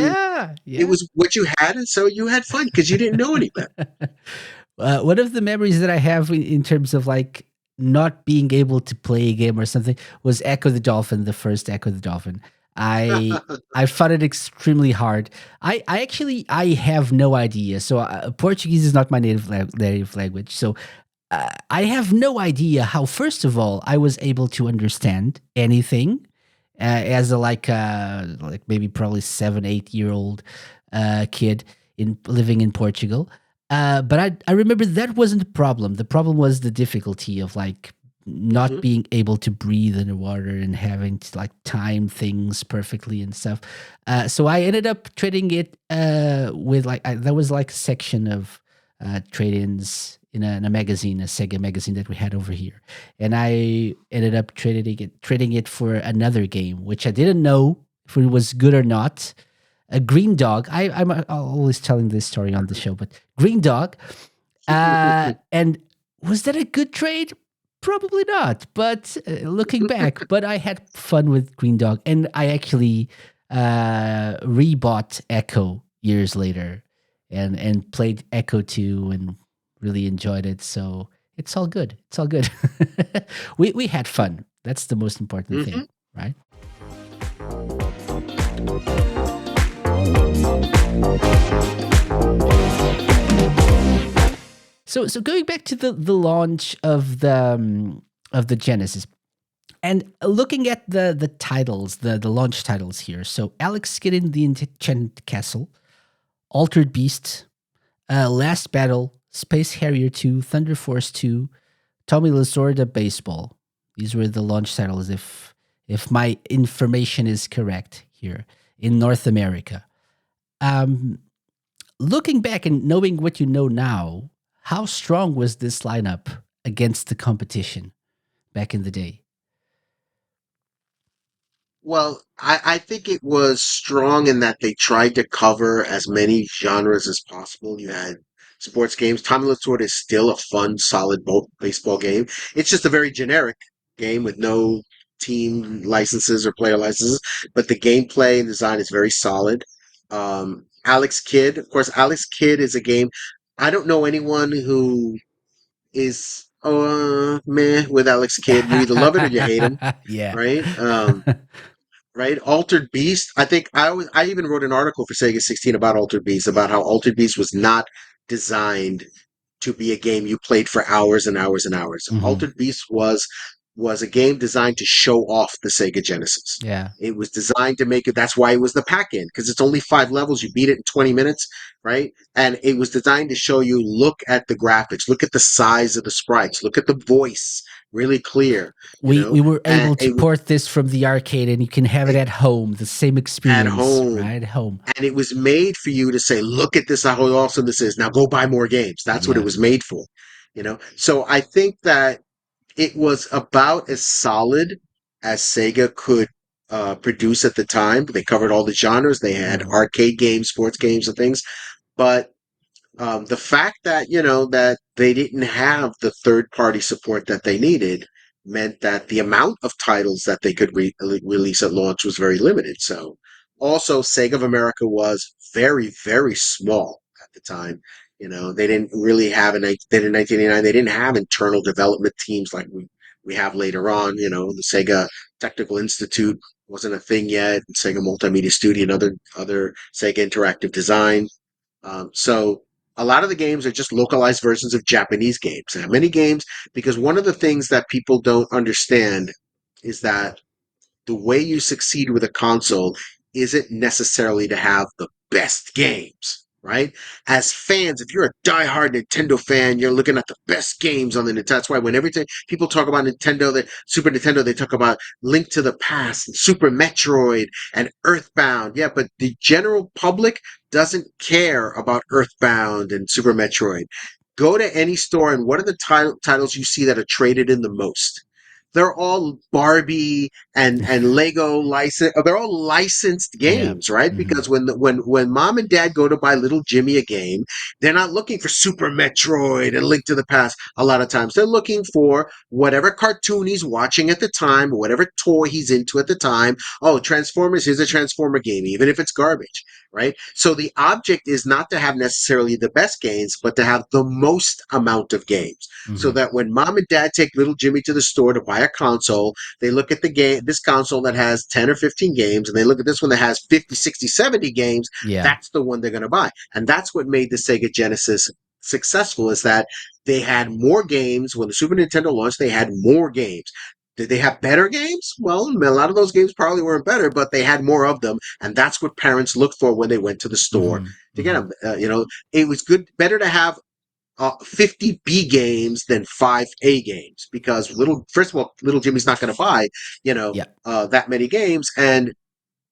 Speaker 2: Yeah,
Speaker 1: it
Speaker 2: yeah.
Speaker 1: was what you had, and so you had fun because you didn't know any better.
Speaker 2: One of the memories that I have in terms of like not being able to play a game or something was Echo the Dolphin, the first Echo the Dolphin. I I found it extremely hard. I actually I have no idea. So Portuguese is not my native language. So I have no idea how. First of all, I was able to understand anything as a like maybe probably 7 8 year old kid in living in Portugal. But I remember that wasn't the problem. The problem was the difficulty of like not
Speaker 1: Hmm.
Speaker 2: being able to breathe in the water and having to like time things perfectly and stuff. So I ended up trading it with there was like a section of trade-ins in a magazine, a Sega magazine that we had over here, and I ended up trading it for another game, which I didn't know if it was good or not. A Green Dog. I'm always telling this story on the show, but Green Dog. And was that a good trade? Probably not. But looking back, but I had fun with Green Dog, and I actually rebought Echo years later, and played Echo 2 and really enjoyed it. So it's all good. It's all good. We had fun. That's the most important
Speaker 1: Hmm.
Speaker 2: thing, right? So going back to the launch of the Genesis and looking at the titles, the launch titles here. So Alex Kidd in the Enchanted Castle, Altered Beast, Last Battle, Space Harrier 2, Thunder Force 2, Tommy Lasorda Baseball. These were the launch titles if my information is correct here in North America. Um, Looking back and knowing what you know now, how strong was this lineup against the competition back in the day?
Speaker 1: Well, I think it was strong in that they tried to cover as many genres as possible. You had sports games. Tommy Lasorda is still a fun, solid baseball game. It's just a very generic game with no team licenses or player licenses, but the gameplay and design is very solid. Alex Kidd, of course, Alex Kidd is a game. I don't know anyone who is meh with Alex Kidd. You either love it or you hate him,
Speaker 2: Yeah.
Speaker 1: right? Right? Altered Beast. I think I even wrote an article for Sega 16 about Altered Beast, about how Altered Beast was not designed to be a game you played for hours and hours and hours.
Speaker 2: Hmm.
Speaker 1: Altered Beast was was a game designed to show off the Sega Genesis.
Speaker 2: Yeah.
Speaker 1: It was designed to make it. That's why it was the pack-in, because it's only 5 levels. You beat it in 20 minutes, right? And it was designed to show you, look at the graphics, look at the size of the sprites, look at the voice, really clear,
Speaker 2: We were
Speaker 1: and
Speaker 2: able to port this from the arcade, and you can have it
Speaker 1: it
Speaker 2: at home, the same
Speaker 1: at
Speaker 2: experience,
Speaker 1: home.
Speaker 2: right? At home.
Speaker 1: And it was made for you to say, look at this, how awesome this is. Now go buy more games. That's what it
Speaker 2: Yeah.
Speaker 1: was made for. So I think that it was about as solid as Sega could produce at the time. They covered all the genres. They had
Speaker 2: Mhm.
Speaker 1: arcade games, sports games, and things. But the fact that that they didn't have the third party support that they needed meant that the amount of titles that they could release at launch was very limited. So also Sega of America was very, very small at the time. They didn't really have then in 1989 they didn't have internal development teams like we have later on. The Sega Technical Institute wasn't a thing yet. Sega Multimedia Studio and other Sega Interactive Design. So a lot of the games are just localized versions of Japanese games. And many games, because one of the things that people don't understand is that the way you succeed with a console isn't necessarily to have the best games, right? As fans, if you're a diehard Nintendo fan, you're looking at the best games on the Nintendo. That's why when every time people talk about Nintendo, Super Nintendo, they talk about Link to the Past and Super Metroid and Earthbound. Yeah, but the general public doesn't care about Earthbound and Super Metroid. Go to any store, and what are the titles you see that are traded in the most? They're all Barbie and Lego license. They're all licensed
Speaker 2: Yeah.
Speaker 1: games, right?
Speaker 2: Mhm.
Speaker 1: Because when mom and dad go to buy little Jimmy a game, they're not looking for Super Metroid and Link to the Past. A lot of times, they're looking for whatever cartoon he's watching at the time, whatever toy he's into at the time. Oh, Transformers! Here's a Transformer game, even if it's garbage, right? So the object is not to have necessarily the best games, but to have the most amount of games, so
Speaker 2: Mhm.
Speaker 1: that when mom and dad take little Jimmy to the store to buy a console, they look at this console that has 10 or 15 games, and they look at this one that has 50, 60, 70 games.
Speaker 2: Yeah.
Speaker 1: That's the one they're going to buy. And that's what made the Sega Genesis successful, is that they had more games. When the Super Nintendo launched, they had more games. Did they have better games? Well, a lot of those games probably weren't better, but they had more of them. And that's what parents looked for when they went to the store
Speaker 2: Mhm.
Speaker 1: to get
Speaker 2: Mhm.
Speaker 1: them. It was better to have 50 B games than 5 A games, because first of all, little Jimmy's not going to buy,
Speaker 2: Yeah.
Speaker 1: that many games. And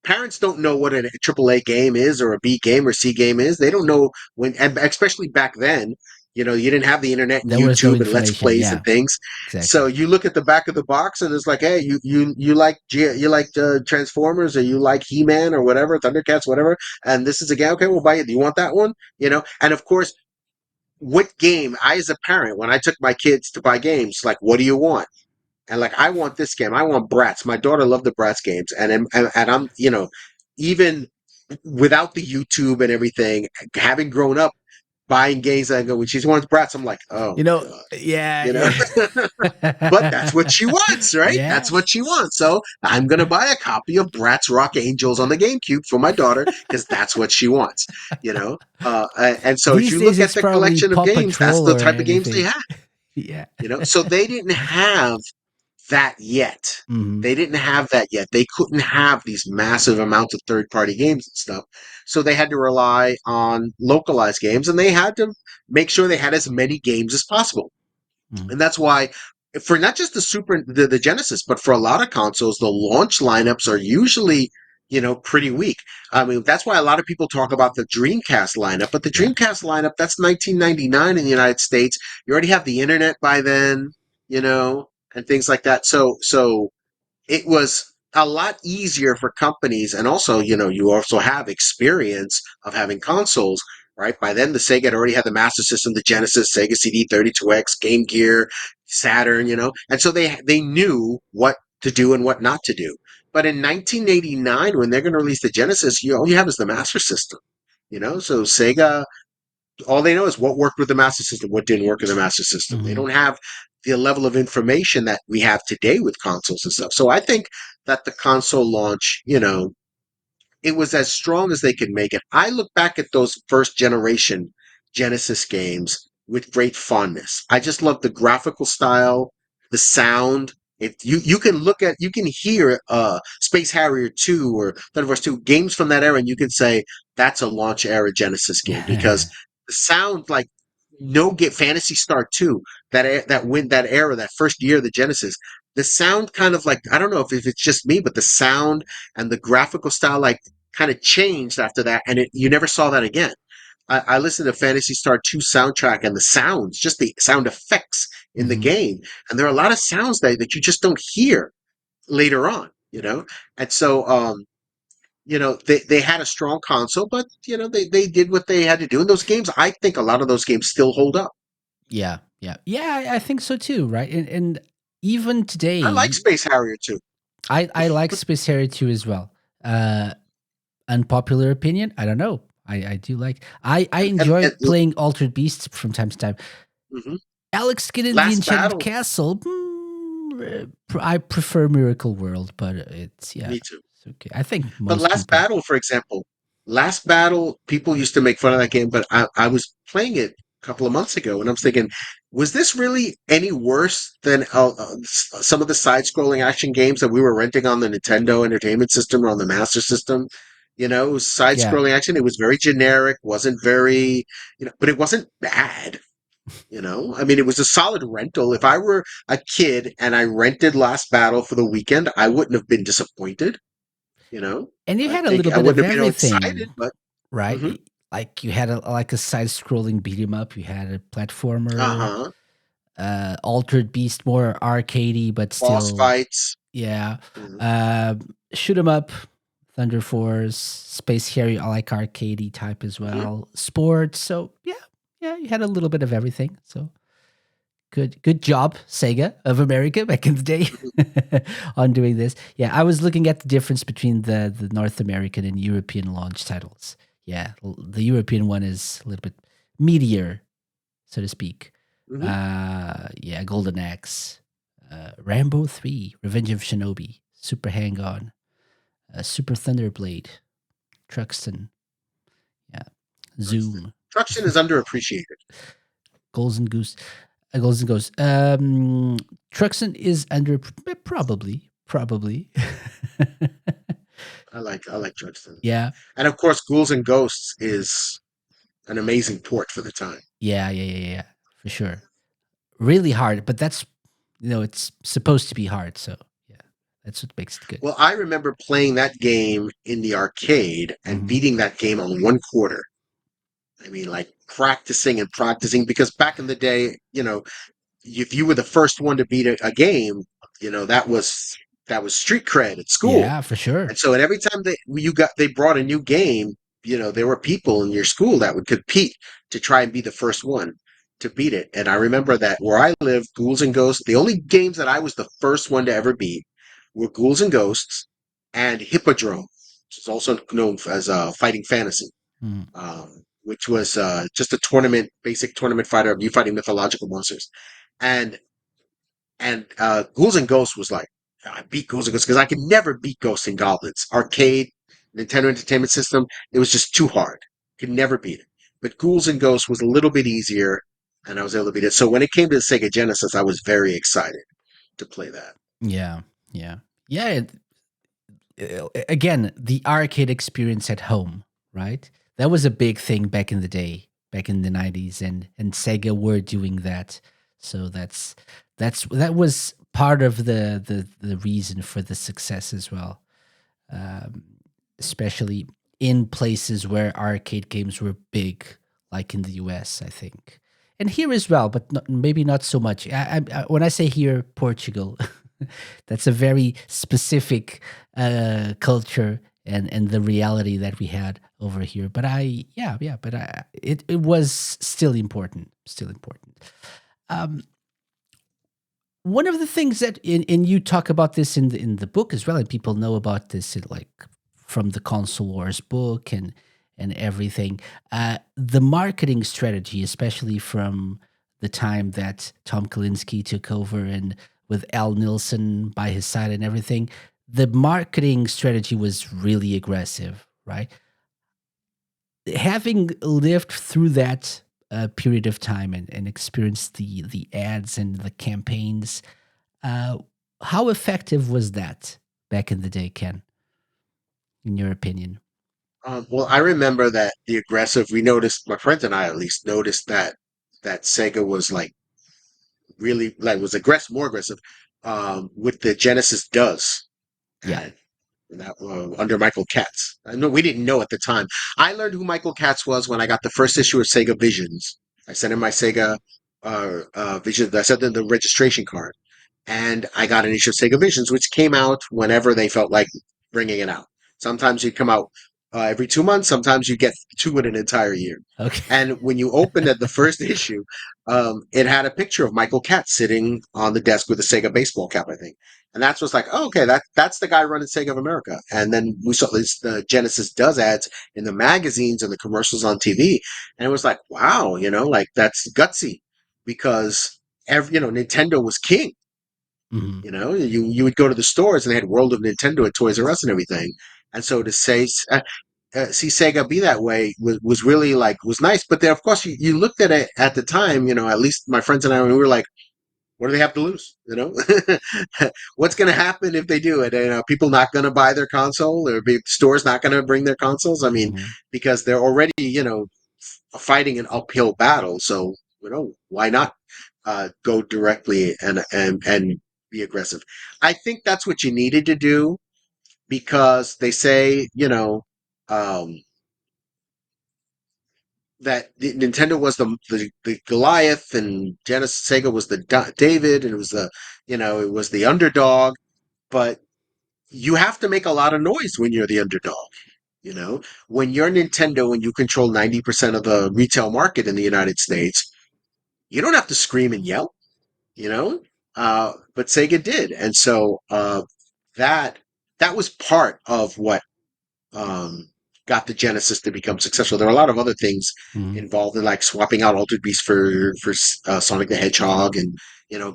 Speaker 1: parents don't know what a AAA game is, or a B game or C game is. They don't know and especially back then, you didn't have the internet and
Speaker 2: There was no
Speaker 1: YouTube and Let's
Speaker 2: information.
Speaker 1: Plays and
Speaker 2: Yeah.
Speaker 1: things. So
Speaker 2: Exactly.
Speaker 1: you look at the back of the box and it's like, hey, you like Transformers, or you like He-Man or whatever, Thundercats, whatever, and this is a game. Okay, we'll buy it. Do you want that one? And of course, what game, I as a parent, when I took my kids to buy games, like, what do you want? And like, I want this game. I want Bratz. My daughter loved the Bratz games, and I'm, even without the YouTube and everything, having grown up buying games, I go, when she wants Bratz, I'm like, oh god,
Speaker 2: Yeah,
Speaker 1: you know. But that's what
Speaker 2: yeah.
Speaker 1: she wants, right?
Speaker 2: Yeah.
Speaker 1: That's what she wants. So I'm gonna buy a copy of Bratz Rock Angels on the GameCube for my daughter, because that's what she wants, you know. And so if
Speaker 2: These
Speaker 1: you
Speaker 2: days,
Speaker 1: look at
Speaker 2: it's
Speaker 1: the
Speaker 2: probably
Speaker 1: collection of
Speaker 2: Paw
Speaker 1: games, that's
Speaker 2: Patrol
Speaker 1: the
Speaker 2: or
Speaker 1: type of games they
Speaker 2: anything.
Speaker 1: had.
Speaker 2: Yeah.
Speaker 1: So they didn't have that yet.
Speaker 2: Mhm.
Speaker 1: They didn't have that yet. They couldn't have these massive amounts of third party games and stuff. So they had to rely on localized games, and they had to make sure they had as many games as possible.
Speaker 2: Mhm.
Speaker 1: And that's why, for not just the Genesis, but for a lot of consoles, the launch lineups are usually, pretty weak. I mean, that's why a lot of people talk about the Dreamcast lineup, but the
Speaker 2: Yeah.
Speaker 1: Dreamcast lineup, that's 1999 in the United States. You already have the internet by then, and things like that. So it was a lot easier for companies. And also, you also have experience of having consoles, right? By then, the Sega had already had the Master System, the Genesis, Sega CD 32X, Game Gear, Saturn, and so they knew what to do and what not to do. But in 1989, when they're going to release the Genesis, all you have is the Master System. So Sega, all they know is what worked with the Master System, what didn't work with the Master System. They
Speaker 2: Mhm.
Speaker 1: don't have the level of information that we have today with consoles and stuff. So I think that the console launch, it was as strong as they could make it. I look back at those first generation Genesis games with great fondness. I just love the graphical style, the sound. If you can you can hear Space Harrier 2 or Thunderforce 2 games from that era, and you can say that's a launch era Genesis game because the sound like no get Fantasy Star 2 that era that first year of the Genesis, the sound kind of like I don't know if it's just me, but the sound and the graphical style like kind of changed after that, and you never saw that again. I listened to Fantasy Star 2 soundtrack and the sounds, just the sound effects in the
Speaker 2: Mhm.
Speaker 1: game. And there are a lot of sounds that you just don't hear later on, you know? And so, they had a strong console, but, they did what they had to do. And those games, I think a lot of those games still hold up.
Speaker 2: Yeah, yeah. Yeah, I think so too, right? And even
Speaker 1: I like
Speaker 2: today,
Speaker 1: Space Harrier too.
Speaker 2: I like Space Harrier 2 as well. Uh, Unpopular opinion, I don't know. I do like I enjoy
Speaker 1: And
Speaker 2: playing Altered Beasts from time to time.
Speaker 1: mhm.
Speaker 2: Alex Kidd in the
Speaker 1: Last
Speaker 2: Enchanted
Speaker 1: Battle,
Speaker 2: Castle, I prefer Miracle World, but it's yeah,
Speaker 1: me too.
Speaker 2: it's okay. I think
Speaker 1: But
Speaker 2: most people.
Speaker 1: Last Battle, people used to make fun of that game, but I was playing it a couple of months ago, and I'm thinking, was this really any worse than some of the side-scrolling action games that we were renting on the Nintendo Entertainment System or on the Master System? It was
Speaker 2: Yeah.
Speaker 1: side-scrolling action. It was very generic, wasn't very, but it wasn't bad. I mean, it was a solid rental. If I were a kid and I rented Last Battle for the weekend, I wouldn't have been disappointed.
Speaker 2: And you
Speaker 1: I
Speaker 2: had a
Speaker 1: think
Speaker 2: little
Speaker 1: I
Speaker 2: bit of
Speaker 1: wouldn't have been excited,
Speaker 2: everything,
Speaker 1: but
Speaker 2: right?
Speaker 1: hmm
Speaker 2: Like you had like a side-scrolling beat 'em up. You had a platformer,
Speaker 1: uh-huh.
Speaker 2: Altered Beast, more arcadey, but
Speaker 1: Boss
Speaker 2: still,
Speaker 1: fights.
Speaker 2: yeah.
Speaker 1: Mhm.
Speaker 2: Uh, Shoot 'em up, Thunder Force, Space Harrier, I like arcadey type as
Speaker 1: Mhm.
Speaker 2: well. Sports, so yeah, yeah. You had a little bit of everything. So good job, Sega of America back in the day
Speaker 1: Mhm.
Speaker 2: on doing this. Yeah, I was looking at the difference between the North American and European launch titles. Yeah, the European one is a little bit meatier, so to speak.
Speaker 1: Mhm.
Speaker 2: Yeah, Golden Axe, Rambo 3, Revenge of Shinobi, Super Hang On, Super Thunderblade, Truxton, yeah,
Speaker 1: Truxton.
Speaker 2: Zoom,
Speaker 1: Truxton is underappreciated.
Speaker 2: Golden Goose. Goals and Ghosts. Truxton is under probably.
Speaker 1: I like Truxton.
Speaker 2: Yeah,
Speaker 1: And of course, Ghouls and Ghosts is an amazing port for the time.
Speaker 2: yeah, for sure. Really hard, but that's it's supposed to be hard, so yeah, that's what makes it good.
Speaker 1: Well, I remember playing that game in the arcade and
Speaker 2: Hmm.
Speaker 1: beating that game on one quarter. I mean, like practicing and practicing because back in the day, if you were the first one to beat a game, that was street cred at school.
Speaker 2: Yeah, for sure.
Speaker 1: And so, and every time they brought a new game, there were people in your school that would compete to try and be the first one to beat it. And I remember that where I live, Ghouls and Ghosts, the only games that I was the first one to ever beat were Ghouls and Ghosts and Hippodrome, which is also known as Fighting Fantasy,
Speaker 2: Mm.
Speaker 1: which was just a basic tournament fighter of you fighting mythological monsters. And Ghouls and Ghosts was like, I beat Ghouls and Ghosts because I could never beat Ghosts and Goblins. Arcade, Nintendo Entertainment System, it was just too hard. Could never beat it. But Ghouls and Ghosts was a little bit easier, and I was able to beat it. So when it came to the Sega Genesis, I was very excited to play that.
Speaker 2: Yeah, yeah, yeah. Again, the arcade experience at home, right? That was a big thing back in the day, back in the 90s, and Sega were doing that. So that was part of the reason for the success as well. Um, Especially in places where arcade games were big, like in the US, I think. And here as well, but maybe not so much. When I say here, Portugal, that's a very specific culture and the reality that we had over here. But it was still important, still important. Um, One of the things that and you talk about this in the book as well, and people know about this like from the console wars book and everything. The marketing strategy, especially from the time that Tom Kalinske took over and with Al Nilsson by his side and everything, the marketing strategy was really aggressive, right? Having lived through that period of time and experienced the ads and the campaigns, uh, How effective was that back in the day, Ken, in your opinion?
Speaker 1: Well, I remember that the aggressive. We noticed, my friends and I at least noticed that Sega was like really like was aggressive, more aggressive, with the Genesis does.
Speaker 2: Yeah.
Speaker 1: And that under Michael Katz. I know we didn't know at the time. I learned who Michael Katz was when I got the first issue of Sega Visions. I sent in my Sega Visions. I sent in the registration card, and I got an issue of Sega Visions, which came out whenever they felt like bringing it out. Sometimes you'd come out every 2 months. Sometimes you get two in an entire year.
Speaker 2: Okay.
Speaker 1: And when you opened at the first issue, it had a picture of Michael Katz sitting on the desk with a Sega baseball cap, I think. And that's what's like, oh, okay, that's the guy running Sega of America. And then we saw this the Genesis does ads in the magazines and the commercials on TV, and it was like, wow, like that's gutsy because Nintendo was king.
Speaker 2: Hmm.
Speaker 1: You would go to the stores and they had World of Nintendo at Toys R Us and everything. And so to see Sega be that way was really like was nice. But then of course you looked at it at the time, at least my friends and I, we were like, what do they have to lose? What's going to happen if they do it? People not going to buy their console, or stores not going to bring their consoles. I mean,
Speaker 2: Hmm.
Speaker 1: because they're already, fighting an uphill battle. So, why not go directly and be aggressive? I think that's what you needed to do because they say, um, that Nintendo was the Goliath and Genesis Sega was the David, and it was it was the underdog. But you have to make a lot of noise when you're the underdog. When you're Nintendo and you control 90% of the retail market in the United States, you don't have to scream and yell. You know, but Sega did, and so that that was part of what um, got the Genesis to become successful. There were a lot of other things
Speaker 2: Hmm.
Speaker 1: involved in like swapping out Altered Beast for Sonic the Hedgehog, and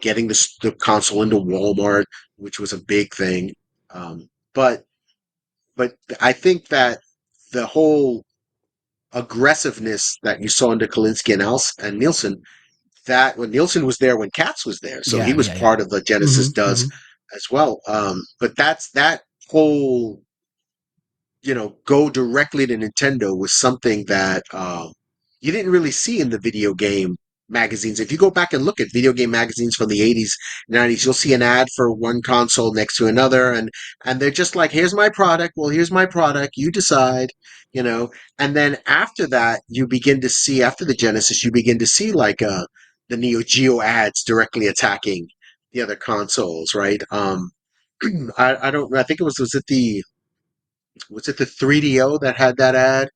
Speaker 1: getting the console into Walmart, which was a big thing. But I think that the whole aggressiveness that you saw under Kalinsky and Nielsen, that when Nielsen was there when Katz was there, so he
Speaker 2: Yeah.
Speaker 1: was
Speaker 2: Yeah. Yeah.
Speaker 1: part of the
Speaker 2: Hmm.
Speaker 1: Genesis does
Speaker 2: Hmm.
Speaker 1: as well. But that whole go directly to Nintendo was something that you didn't really see in the video game magazines. If you go back and look at video game magazines from the 80s, 90s, you'll see an ad for one console next to another, and they're just like, here's my product. Well, here's my product. You decide, you know. And then after that, you begin to see, after the Genesis, you begin to see like the Neo Geo ads directly attacking the other consoles, right? I don't. I think it was it the 3DO that had that ad?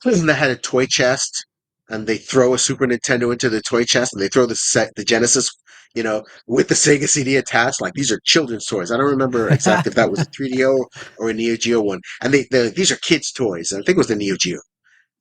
Speaker 1: That had a toy chest, and they throw a Super Nintendo into the toy chest, and they throw the Genesis, with the Sega CD attached. Like these are children's toys. I don't remember exactly if that was a 3DO or a Neo Geo one. And these are kids' toys. I think it was the Neo Geo,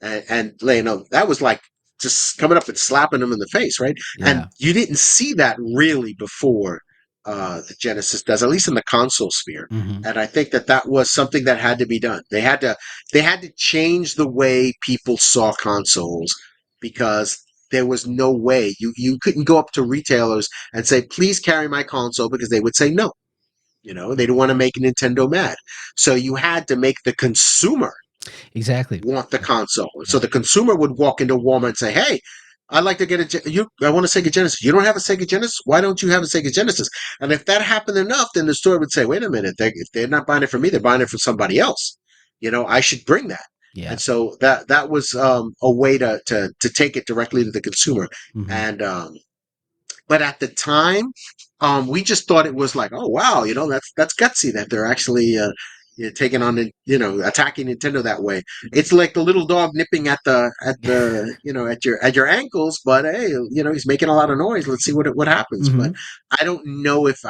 Speaker 1: and that was like just coming up and slapping them in the face, right? And
Speaker 2: Yeah.
Speaker 1: you didn't see that really before the Genesis does, at least in the console sphere.
Speaker 2: Hmm.
Speaker 1: And I think that was something that had to be done. They had to change the way people saw consoles because there was no way you couldn't go up to retailers and say, "Please carry my console," because they would say no. They didn't want to make Nintendo mad. So you had to make the consumer
Speaker 2: Exactly.
Speaker 1: want the
Speaker 2: Yeah.
Speaker 1: console. So
Speaker 2: Yeah.
Speaker 1: the consumer would walk into Walmart and say, "Hey, I'd like to get I want a Sega Genesis. You don't have a Sega Genesis? Why don't you have a Sega Genesis?" And if that happened enough, then the store would say, "Wait a minute. If they're not buying it for me, they're buying it for somebody else. I should bring that."
Speaker 2: Yeah.
Speaker 1: And so that was a way to take it directly to the consumer.
Speaker 2: Hmm.
Speaker 1: And but at the time, we just thought it was like, oh wow, that's gutsy that they're actually taking on attacking Nintendo that way. It's like the little dog nipping at your ankles, but hey, he's making a lot of noise. Let's see what happens. But
Speaker 2: Hmm.
Speaker 1: I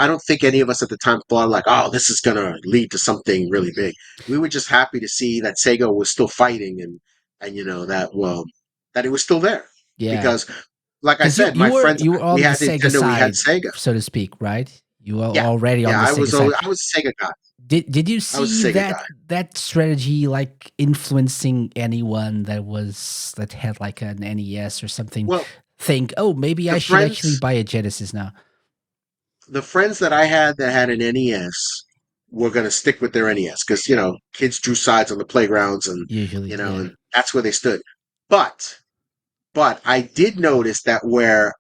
Speaker 1: don't think any of us at the time thought like, oh, this is gonna lead to something really big. We were just happy to see that Sega was still fighting, and that it was still there
Speaker 2: Yeah.
Speaker 1: because like I
Speaker 2: Because you
Speaker 1: said,
Speaker 2: you
Speaker 1: my
Speaker 2: were
Speaker 1: friends,
Speaker 2: you were
Speaker 1: we
Speaker 2: on the
Speaker 1: had
Speaker 2: Sega
Speaker 1: Nintendo, we had
Speaker 2: side,
Speaker 1: Sega.
Speaker 2: so to speak, right? You were
Speaker 1: Yeah,
Speaker 2: already on
Speaker 1: yeah.
Speaker 2: the Sega side.
Speaker 1: I was a Sega guy.
Speaker 2: Did you
Speaker 1: I was
Speaker 2: see
Speaker 1: a Sega guy.
Speaker 2: that strategy like influencing anyone that had like an NES or something?
Speaker 1: Well,
Speaker 2: Think, oh, maybe
Speaker 1: the
Speaker 2: I should actually
Speaker 1: friends,
Speaker 2: buy a Genesis now.
Speaker 1: the friends that I had that had an NES were going to stick with their NES because, kids drew sides on the playgrounds and,
Speaker 2: Usually, yeah.
Speaker 1: and that's where they stood. But, but I did notice that where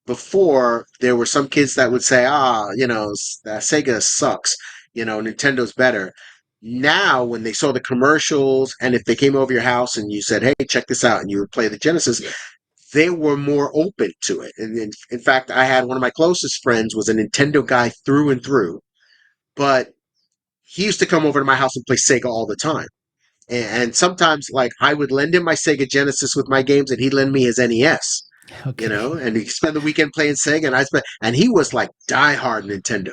Speaker 1: before there were some kids that would say, Sega sucks, Nintendo's better. Now, when they saw the commercials, and if they came over your house and you said, "Hey, check this out," and you would play the Genesis, they were more open to it. And in fact, I had one of my closest friends was a Nintendo guy through and through, but he used to come over to my house and play Sega all the time. And sometimes, like, I would lend him my Sega Genesis with my games, and he'd lend me his NES.
Speaker 2: Okay.
Speaker 1: And he spent the weekend playing Sega, and he was like diehard Nintendo,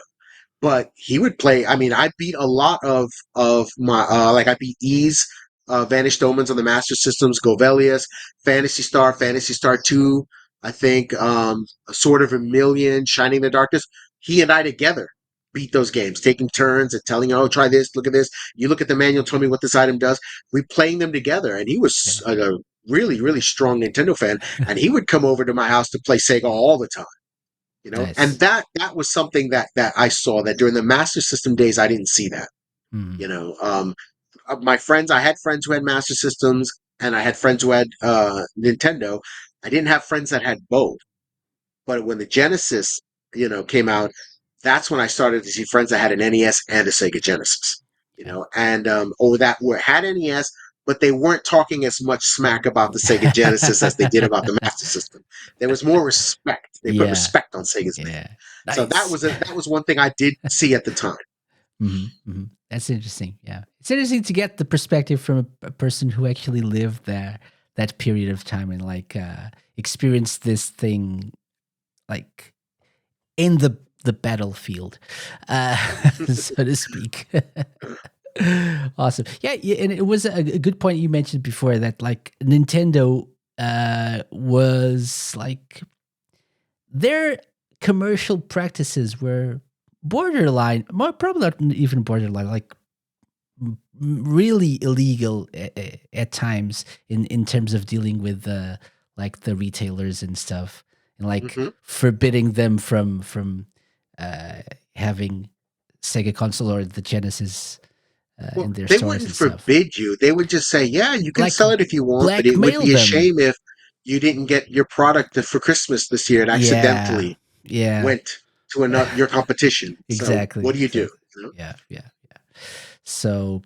Speaker 1: but he would play. I mean, I beat a lot of my like I beat Ease, Vanished Omens on the Master Systems, Govelius, Fantasy Star Two. I think Sword of Vermilion, Shining in the Darkness. He and I together beat those games, taking turns and telling, "Oh, try this, look at this. You look at the manual, tell me what this item does." We playing them together, and he was
Speaker 2: Okay.
Speaker 1: a really, really strong Nintendo fan, and he would come over to my house to play Sega all the time. And
Speaker 2: Nice.
Speaker 1: that was something that I saw that during the Master System days I didn't see that.
Speaker 2: Mm.
Speaker 1: You know, my friends, I had friends who had Master Systems, and I had friends who had Nintendo. I didn't have friends that had both. But when the Genesis, came out, that's when I started to see friends that had an NES and a Sega Genesis.
Speaker 2: Yeah.
Speaker 1: And or that were had NES, but they weren't talking as much smack about the Sega Genesis as they did about the Master System. There was more respect. They put
Speaker 2: Yeah.
Speaker 1: respect on Sega's name.
Speaker 2: Yeah.
Speaker 1: So that
Speaker 2: Nice.
Speaker 1: was that was one thing I did see at the time.
Speaker 2: That's interesting. Yeah, it's interesting to get the perspective from a person who actually lived there that period of time and like experienced this thing like in the battlefield, uh, so to speak. Awesome. Yeah, yeah, and it was a good point you mentioned before that like Nintendo was like their commercial practices were borderline, more probably not even borderline, like really illegal at times in terms of dealing with the like the retailers and stuff, and like
Speaker 1: Hmm.
Speaker 2: forbidding them from uh, having Sega console or the Genesis in
Speaker 1: Well,
Speaker 2: their
Speaker 1: they
Speaker 2: stores
Speaker 1: wouldn't
Speaker 2: and stuff.
Speaker 1: forbid you. They would just say, "Yeah, you can
Speaker 2: Like
Speaker 1: sell it if you want, but it would
Speaker 2: blackmail
Speaker 1: be a
Speaker 2: them.
Speaker 1: shame if you didn't get your product for Christmas this year and
Speaker 2: Yeah,
Speaker 1: accidentally
Speaker 2: yeah.
Speaker 1: went to another your competition. So
Speaker 2: Exactly,
Speaker 1: what do you do?"
Speaker 2: exactly. Yeah, yeah, yeah. So,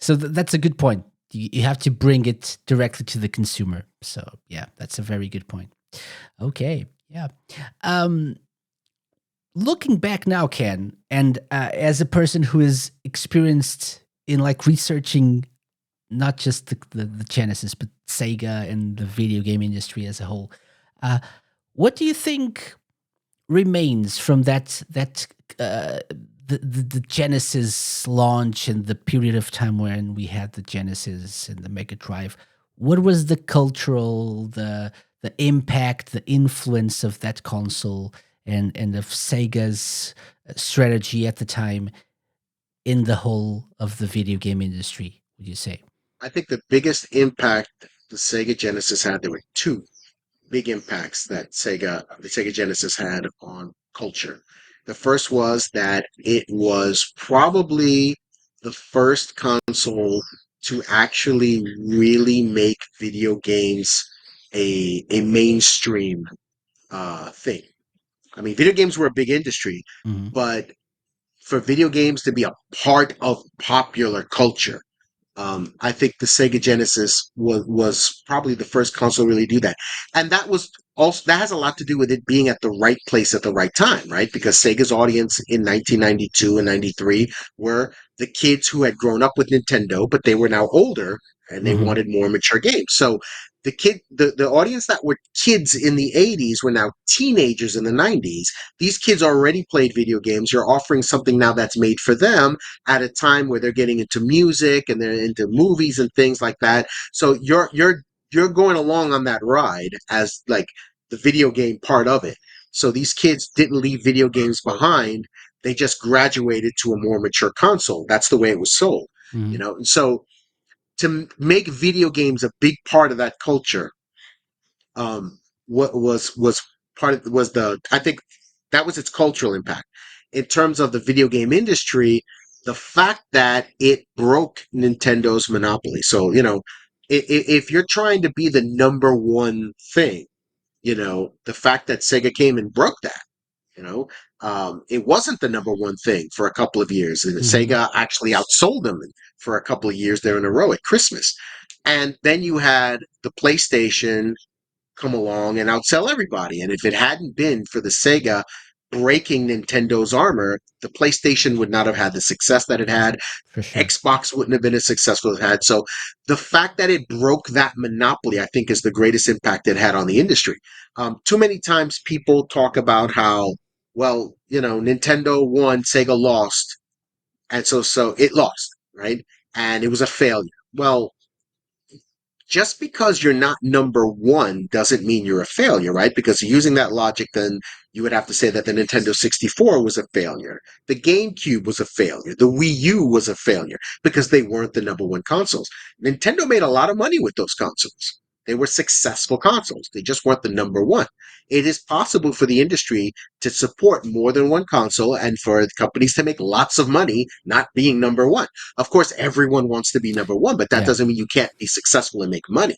Speaker 2: that's a good point. You have to bring it directly to the consumer. So, yeah, that's a very good point. Okay, yeah. Um, Looking back now, Ken, and as a person who is experienced in like researching not just the Genesis, but Sega and the video game industry as a whole, uh, what do you think remains from that uh, the Genesis launch and the period of time when we had the Genesis and the Mega Drive? What was the cultural, the impact, the influence of that console and of Sega's strategy at the time in the whole of the video game industry? Would you say?
Speaker 1: I think the biggest impact the Sega Genesis had, there were two big impacts that the Sega Genesis had on culture. The first was that it was probably the first console to actually really make video games a mainstream thing. I mean, video games were a big industry,
Speaker 2: Hmm.
Speaker 1: but for video games to be a part of popular culture, I think the Sega Genesis was probably the first console to really do that, and that was also that has a lot to do with it being at the right place at the right time, right? Because Sega's audience in 1992 and 93 were the kids who had grown up with Nintendo, but they were now older and they
Speaker 2: Hmm.
Speaker 1: wanted more mature games. So the audience that were kids in the 80s were now teenagers in the 90s. These kids already played video games. You're offering something now that's made for them at a time where they're getting into music and they're into movies and things like that. So you're going along on that ride as like the video game part of it. So these kids didn't leave video games behind. They just graduated to a more mature console. That's the way it was sold,
Speaker 2: Hmm.
Speaker 1: And so to make video games a big part of that culture, what was part of was the I think that was its cultural impact. In terms of the video game industry, the fact that it broke Nintendo's monopoly. So, if you're trying to be the number one thing, the fact that Sega came and broke that, you know, it wasn't the number one thing for a couple of years. And
Speaker 2: Hmm.
Speaker 1: Sega actually outsold them for a couple of years there in a row at Christmas. And then you had the PlayStation come along and outsell everybody. And if it hadn't been for the Sega breaking Nintendo's armor, the PlayStation would not have had the success that it had.
Speaker 2: For sure.
Speaker 1: Xbox wouldn't have been as successful as it had. So the fact that it broke that monopoly, I think, is the greatest impact it had on the industry. Too many times people talk about how, well, Nintendo won, Sega lost, and so it lost, right? And it was a failure. Well, just because you're not number one doesn't mean you're a failure, right? Because using that logic, then you would have to say that the Nintendo 64 was a failure. The GameCube was a failure. The Wii U was a failure because they weren't the number one consoles. Nintendo made a lot of money with those consoles. They were successful consoles. They just weren't the number one. It is possible for the industry to support more than one console and for companies to make lots of money not being number one. Of course, everyone wants to be number one, but that
Speaker 2: Yeah.
Speaker 1: doesn't mean you can't be successful and make money,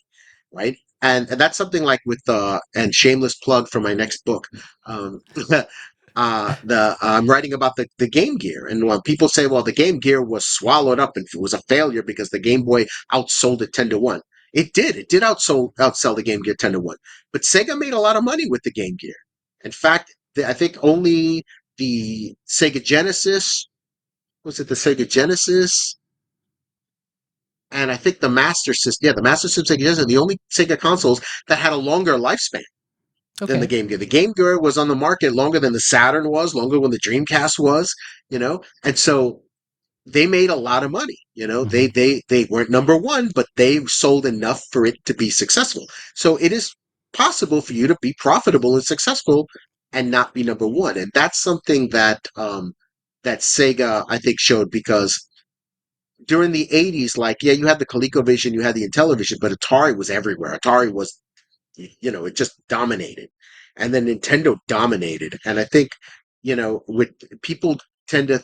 Speaker 1: right? And that's something like with and shameless plug for my next book. Um, the I'm writing about the Game Gear, and when people say, "Well, the Game Gear was swallowed up and it was a failure because the Game Boy outsold it 10-1," it did. It did outsell the Game Gear 10-1. But Sega made a lot of money with the Game Gear. In fact, I think only the Sega Genesis was it the Sega Genesis and I think the Master System. Yeah, the Master System Sega Genesis are the only Sega consoles that had a longer lifespan than the
Speaker 2: Okay.
Speaker 1: Game Gear. The Game Gear was on the market longer than the Saturn was, longer when the Dreamcast was, and so they made a lot of money.
Speaker 2: Hmm.
Speaker 1: They weren't number one, but they sold enough for it to be successful. So it is possible for you to be profitable and successful and not be number one, and that's something that Sega I think showed because during the 80s, like, yeah, you had the ColecoVision, you had the Intellivision, but Atari was everywhere. Atari was, it just dominated. And then Nintendo dominated. And I think, with people tend to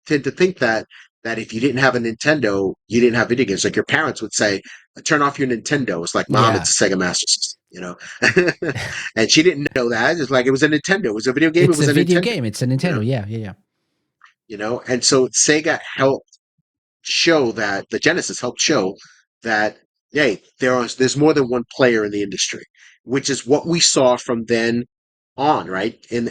Speaker 1: tend to think that if you didn't have a Nintendo, you didn't have video games. Like your parents would say, turn off your Nintendo. It's like, Mom,
Speaker 2: Yeah.
Speaker 1: it's a Sega Master System. And she didn't know that. It's like it was a Nintendo. It was a video game. It
Speaker 2: It's
Speaker 1: was
Speaker 2: a
Speaker 1: a
Speaker 2: video
Speaker 1: Nintendo.
Speaker 2: game. It's a
Speaker 1: You know,
Speaker 2: Nintendo. Yeah. Yeah. Yeah.
Speaker 1: and so Sega helped show that the Genesis helped show that hey, there's more than one player in the industry, which is what we saw from then on, right? In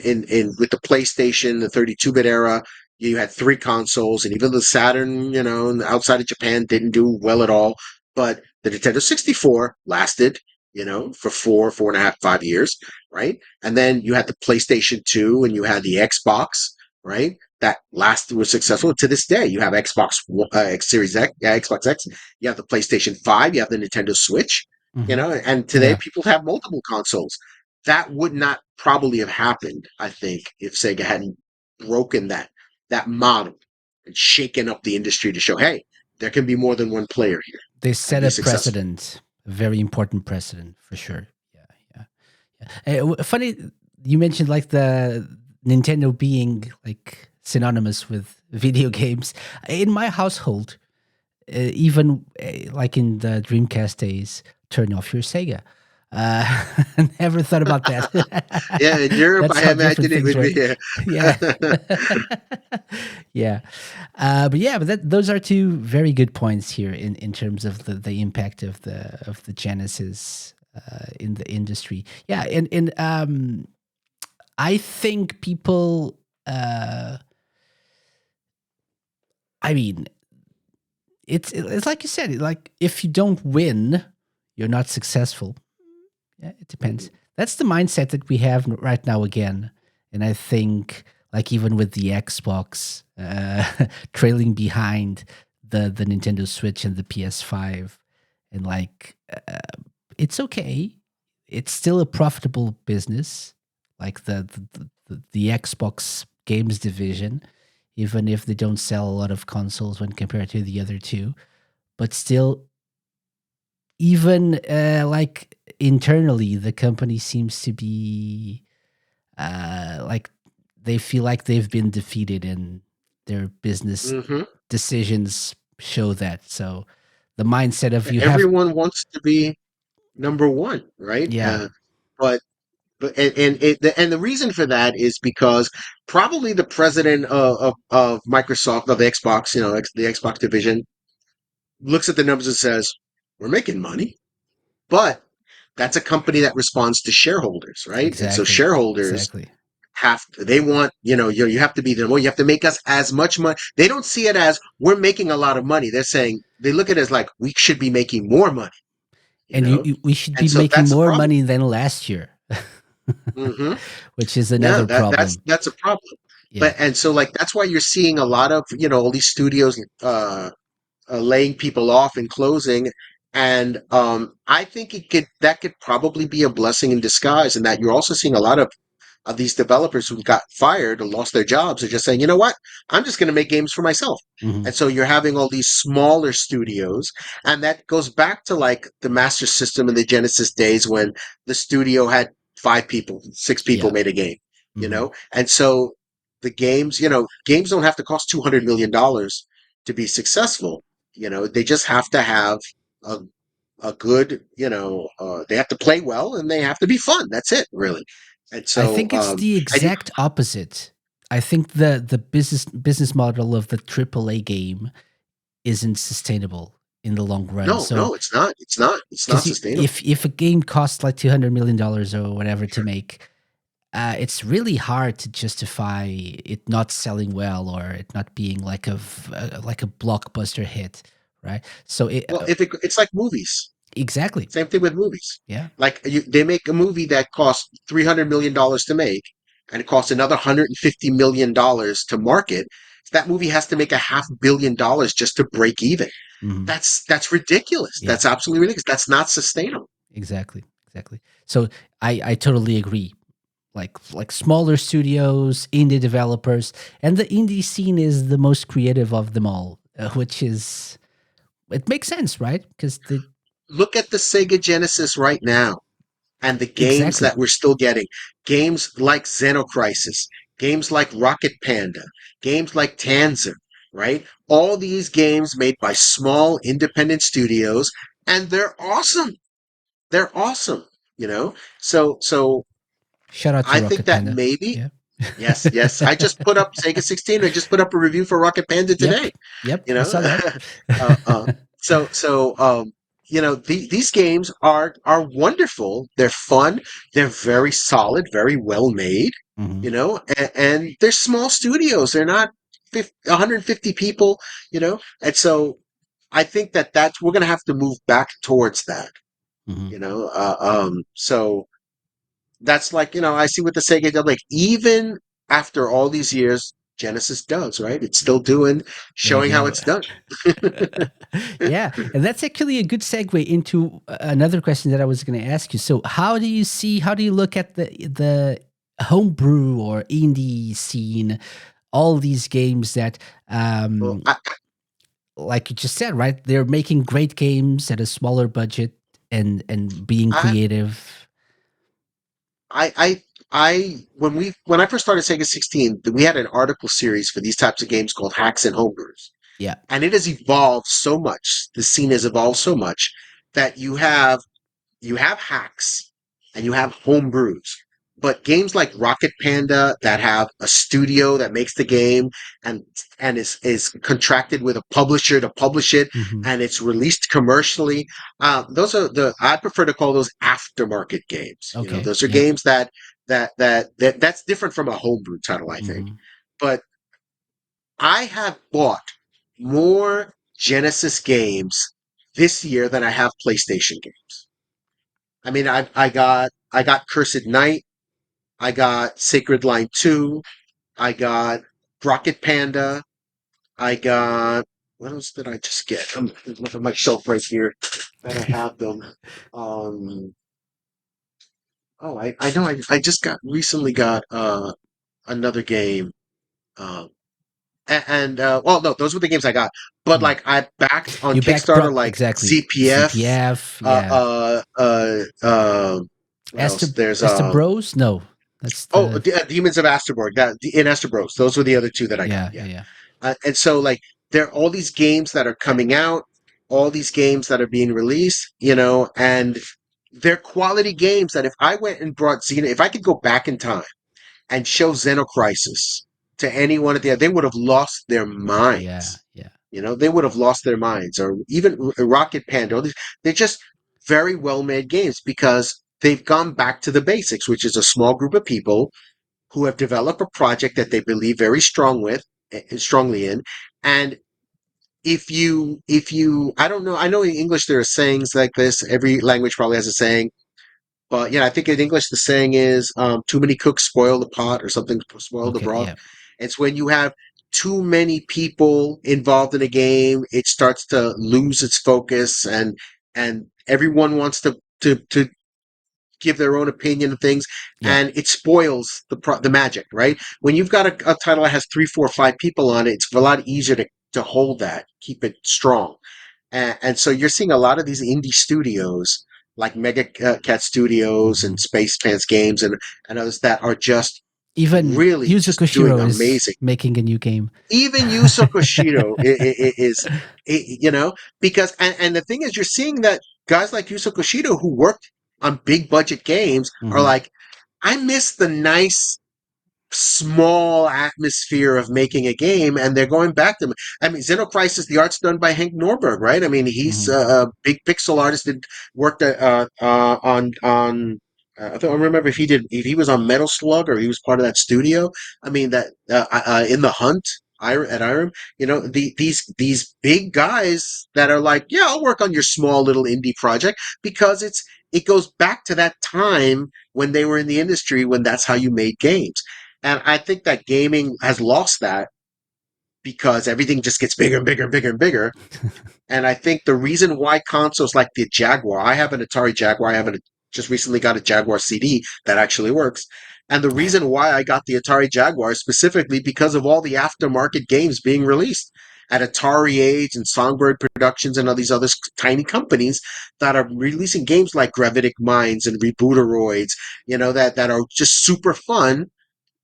Speaker 1: with the PlayStation, the 32-bit era, you had three consoles, and even the Saturn, outside of Japan, didn't do well at all. But the Nintendo 64 lasted, for 4.5, 5 years, right? And then you had the PlayStation 2, and you had the Xbox, right? That lasted was successful to this day. You have Series X, Xbox X. You have the PlayStation 5. You have the Nintendo Switch.
Speaker 2: Hmm.
Speaker 1: And today
Speaker 2: Yeah.
Speaker 1: people have multiple consoles that would not probably have happened, I think, if Sega hadn't broken that model and shaken up the industry to show, hey, there can be more than one player here
Speaker 2: They
Speaker 1: and
Speaker 2: set
Speaker 1: be
Speaker 2: a
Speaker 1: successful.
Speaker 2: precedent, a very important precedent for sure. Yeah. Yeah. Funny you mentioned like the Nintendo being like synonymous with video games. In my household, even like in the Dreamcast days, turn off your Sega. Uh, never thought about that.
Speaker 1: Yeah, in Europe,
Speaker 2: That's
Speaker 1: I
Speaker 2: how different
Speaker 1: imagine it
Speaker 2: things
Speaker 1: would be.
Speaker 2: work. Yeah. Yeah. But those are two very good points here in terms of the impact of the Genesis in the industry. Yeah, and I think people. I mean, it's like you said. Like if you don't win, you're not successful. Yeah, it depends.
Speaker 1: Mhm.
Speaker 2: That's the mindset that we have right now again, and I think like even with the Xbox trailing behind the Nintendo Switch and the PS5, and like it's okay. It's still a profitable business, like the Xbox games division, even if they don't sell a lot of consoles when compared to the other two. But still, even like internally, the company seems to be like they feel like they've been defeated, and their business
Speaker 1: Hmm.
Speaker 2: decisions show that. So the mindset of you have,
Speaker 1: Everyone wants to be number one, right?
Speaker 2: yeah,
Speaker 1: But and the reason for that is because probably the president of Microsoft, of the Xbox, the Xbox division, looks at the numbers and says, "We're making money," but that's a company that responds to shareholders, right? And so
Speaker 2: exactly,
Speaker 1: shareholders
Speaker 2: exactly.
Speaker 1: they want, you have to be there. Well, you have to make us as much money. They don't see it as we're making a lot of money. They're saying they look at it as like we should be making more money, you
Speaker 2: And
Speaker 1: know?
Speaker 2: we should
Speaker 1: And
Speaker 2: be
Speaker 1: so
Speaker 2: making
Speaker 1: that's a
Speaker 2: more
Speaker 1: problem.
Speaker 2: money than last year,
Speaker 1: Hmm.
Speaker 2: which is
Speaker 1: Yeah,
Speaker 2: another
Speaker 1: that's
Speaker 2: problem.
Speaker 1: that's a problem.
Speaker 2: Yeah.
Speaker 1: But and so like that's why you're seeing a lot of, all these studios laying people off and closing. And I think that could probably be a blessing in disguise, and that you're also seeing a lot of these developers who got fired or lost their jobs are just saying, you know what, I'm just going to make games for myself.
Speaker 2: Hmm.
Speaker 1: And so you're having all these smaller studios, and that goes back to like the Master System in the Genesis days when the studio had 5 people, 6 people
Speaker 2: Yeah.
Speaker 1: made a game,
Speaker 2: Hmm.
Speaker 1: and so the games don't have to cost $200 million to be successful. They just have to have a a good, they have to play well and they have to be fun. That's it, really. And
Speaker 2: I
Speaker 1: so,
Speaker 2: think it's the
Speaker 1: and you,
Speaker 2: exact opposite. I think the business model of the AAA game isn't sustainable in the long run.
Speaker 1: no,
Speaker 2: So
Speaker 1: no, it's not. It's not
Speaker 2: because
Speaker 1: sustainable.
Speaker 2: if a game costs like $200 million or whatever to make, it's really hard to justify it not selling well or it not being like a blockbuster hit, right? So
Speaker 1: Well, it's like movies.
Speaker 2: exactly,
Speaker 1: Same thing with movies.
Speaker 2: yeah.
Speaker 1: Like they make a movie that costs $300 million to make, and it costs another $150 million to market. That movie has to make $500 million just to break even.
Speaker 2: Hmm.
Speaker 1: That's ridiculous.
Speaker 2: Yeah,
Speaker 1: That's absolutely ridiculous. That's not sustainable.
Speaker 2: exactly, exactly. So I totally agree. Like smaller studios, indie developers, and the indie scene is the most creative of them all, which is it makes sense, right? Because the
Speaker 1: Look at the Sega Genesis right now and the games
Speaker 2: exactly.
Speaker 1: that we're still getting. Games like Xenocrisis, games like Rocket Panda, games like Tanzer, right? All these games made by small independent studios, and they're awesome. They're awesome, you know? So
Speaker 2: Shout out to
Speaker 1: I think
Speaker 2: Rocket
Speaker 1: that
Speaker 2: Panda.
Speaker 1: maybe,
Speaker 2: Yeah.
Speaker 1: yes, yes. I just put up Sega 16. I just put up a review for Rocket Panda
Speaker 2: Yep.
Speaker 1: today.
Speaker 2: Yep.
Speaker 1: You
Speaker 2: I
Speaker 1: know,
Speaker 2: saw that.
Speaker 1: uh, uh, so these games are wonderful. They're fun. They're very solid, very well made.
Speaker 2: Hmm.
Speaker 1: And they're small studios. They're not 150 people. And so I think that's we're going to have to move back towards that.
Speaker 2: Hmm.
Speaker 1: So that's like, I see with the Sega, they're like, even after all these years, Genesis does, right? It's still doing,
Speaker 2: There you
Speaker 1: showing how
Speaker 2: go.
Speaker 1: it's done.
Speaker 2: Yeah, and that's actually a good segue into another question that I was going to ask you. So, how do you look at the homebrew or indie scene? All these games that,
Speaker 1: Well,
Speaker 2: um, like you just said, right? They're making great games at a smaller budget and being
Speaker 1: I,
Speaker 2: creative.
Speaker 1: I, when I first started Sega 16, we had an article series for these types of games called Hacks and Homebrews.
Speaker 2: Yeah.
Speaker 1: And it has evolved so much. The scene has evolved so much that you have hacks and you have home brews. But games like Rocket Panda that have a studio that makes the game and is contracted with a publisher to publish it
Speaker 2: Hmm.
Speaker 1: and it's released commercially, those are the I prefer to call those aftermarket games.
Speaker 2: Okay.
Speaker 1: Those are
Speaker 2: Yeah.
Speaker 1: games that's different from a homebrew title, I think.
Speaker 2: Hmm.
Speaker 1: But I have bought more Genesis games this year than I have PlayStation games. I mean, I got Cursed Knight, I got Sacred Line 2, I got Rocket Panda, I got what else did I just get? I'm looking at my shelf right here that I have them. Um, oh, I know I just got recently got another game. Um, and well, no, those were the games I got. But
Speaker 2: Mm.
Speaker 1: like I backed on
Speaker 2: You backed
Speaker 1: Kickstarter,
Speaker 2: prop
Speaker 1: like
Speaker 2: exactly.
Speaker 1: ZPF.
Speaker 2: CPF.
Speaker 1: Uh,
Speaker 2: Yeah.
Speaker 1: uh, uh, uh, what else? There's
Speaker 2: Esther Bros. No. That's
Speaker 1: Oh,
Speaker 2: the
Speaker 1: Demons of Asterborg, in Esterbros. Those were the other two that I got.
Speaker 2: yeah,
Speaker 1: Yeah.
Speaker 2: yeah, yeah.
Speaker 1: And so like there are all these games that are coming out, all these games that are being released, and they're quality games that if I went and brought if I could go back in time and show Xenocrisis to anyone at they would have lost their
Speaker 2: Yeah,
Speaker 1: minds.
Speaker 2: yeah.
Speaker 1: They would have lost their minds. Or even Rocket Panda. They're just very well made games because they've gone back to the basics, which is a small group of people who have developed a project that they believe very strongly in. And if you, I don't know, I know in English there are sayings like this. Every language probably has a saying, but yeah, I think in English the saying is, "Too many cooks spoil the pot," or something, spoil the
Speaker 2: Okay,
Speaker 1: broth.
Speaker 2: yeah.
Speaker 1: It's when you have too many people involved in a game, it starts to lose its focus, and everyone wants to give their own opinion of things,
Speaker 2: Yeah.
Speaker 1: and it spoils the magic, right? When you've got a title that has three, four, five people on it, it's a lot easier to hold that, keep it strong. And so you're seeing a lot of these indie studios like Mega Cat Studios and
Speaker 2: Mhm.
Speaker 1: Space Pants Games and others that are just
Speaker 2: Even
Speaker 1: really
Speaker 2: Yuzo
Speaker 1: just doing
Speaker 2: Koshiro is
Speaker 1: amazing.
Speaker 2: making a new game.
Speaker 1: Even Yuzo Koshiro is, because and the thing is, you're seeing that guys like Yuzo Koshiro who worked on big budget games are
Speaker 2: Mhm.
Speaker 1: like, I miss the nice small atmosphere of making a game, and they're going back to. I mean, Xenocrisis, the art's done by Hank Norberg, right? I mean, he's
Speaker 2: Mhm.
Speaker 1: a big pixel artist that worked on. I don't remember if he was on Metal Slug or he was part of that studio. I mean that in the Hunt. At Irem, these big guys that are like, yeah, I'll work on your small little indie project because it goes back to that time when they were in the industry when that's how you made games. And I think that gaming has lost that because everything just gets bigger and bigger and bigger and bigger. And I think the reason why consoles like the Jaguar, I have an Atari Jaguar, I have just recently got a Jaguar CD that actually works. And the reason why I got the Atari Jaguar is specifically because of all the aftermarket games being released at Atari Age and Songbird Productions and all these other tiny companies that are releasing games like Gravitic Minds and Rebooteroids, that are just super fun,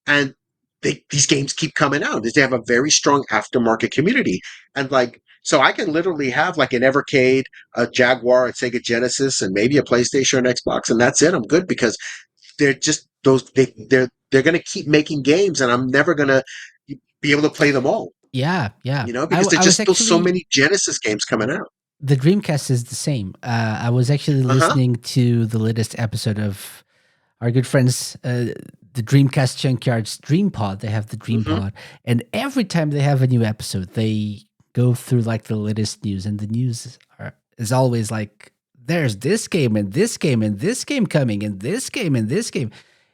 Speaker 1: and these games keep coming out. They have a very strong aftermarket community, and like so, I can literally have like an Evercade, a Jaguar, a Sega Genesis, and maybe a PlayStation or an Xbox, and that's it. I'm good because they're just those they're going to keep making games, and I'm never going to be able to play them all.
Speaker 2: Yeah, yeah.
Speaker 1: Because there's
Speaker 2: I was
Speaker 1: just still so
Speaker 2: actually
Speaker 1: many Genesis games coming out.
Speaker 2: the Dreamcast is the same. I was actually
Speaker 1: Uh huh.
Speaker 2: listening to the latest episode of our good friends, the Dreamcast Junkyard's Dream Pod. They have the Dream
Speaker 1: Hmm.
Speaker 2: Pod, and every time they have a new episode, they go through like the latest news, and the news is always like, "There's this game and this game and this game coming and this game and this game."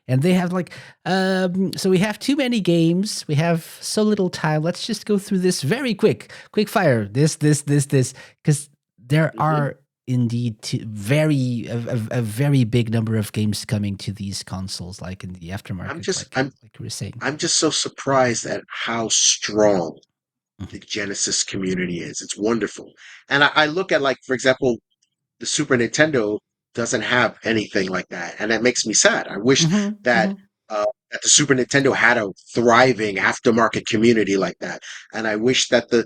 Speaker 2: And they have like, so we have too many games. We have so little time. Let's just go through this very quick fire. This, because there
Speaker 1: Hmm.
Speaker 2: are indeed a very big number of games coming to these consoles, like in the
Speaker 1: I'm
Speaker 2: aftermarket,
Speaker 1: just I'm
Speaker 2: like you were saying.
Speaker 1: I'm just so surprised at how strong
Speaker 2: Mhm.
Speaker 1: the Genesis community is. It's wonderful. And I look at, like, for example, the Super Nintendo doesn't have anything like that, and that makes me sad. I wish
Speaker 2: Mhm,
Speaker 1: that
Speaker 2: mhm.
Speaker 1: that the Super Nintendo had a thriving aftermarket community like that, and I wish that the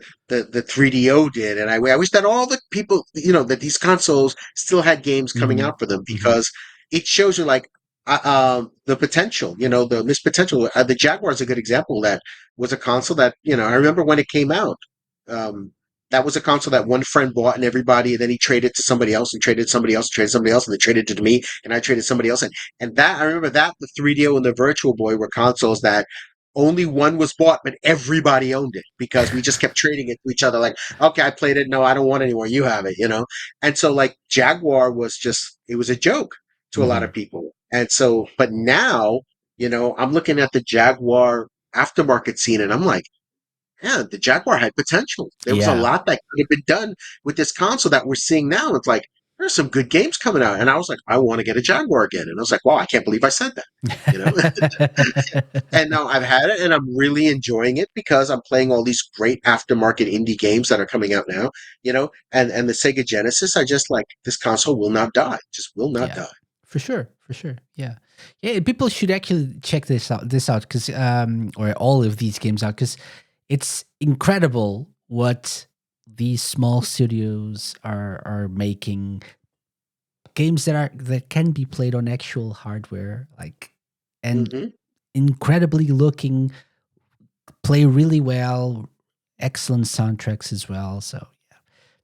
Speaker 1: 3DO did, and I wish that all the people, that these consoles still had games coming
Speaker 2: Mhm,
Speaker 1: out for them
Speaker 2: mhm.
Speaker 1: because it shows you like the potential, the missed potential. The Jaguar is a good example. That was a console that I remember when it came out. Um, that was a console that one friend bought and everybody, and then he traded to somebody else and traded somebody else, traded somebody else, and they traded it to me, and I traded somebody else. And that, I remember that the 3DO and the Virtual Boy were consoles that only one was bought, but everybody owned it because we just kept trading it to each other. Like, okay, I played it. No, I don't want it anymore. You have it. And so, like, Jaguar was just, it was a joke to a lot of
Speaker 2: Mhm.
Speaker 1: people. And so, but now, I'm looking at the Jaguar aftermarket scene and I'm like, yeah, the Jaguar had potential. There was a
Speaker 2: Yeah.
Speaker 1: lot that could have been done with this console that we're seeing now. It's like, there's some good games coming out. And I was like, I want to get a Jaguar again. And I was like, wow, I can't believe I said that. You know? And now I've had it and I'm really enjoying it because I'm playing all these great aftermarket indie games that are coming out now. And the Sega Genesis, I just like this console will not die. Just will not
Speaker 2: Yeah,
Speaker 1: die.
Speaker 2: for sure. for sure. Yeah, yeah. People should actually check this out because or all of these games out because it's incredible what these small studios are making games that can be played on actual hardware, like and
Speaker 1: Hmm.
Speaker 2: incredibly looking, play really well, excellent soundtracks as well. So yeah,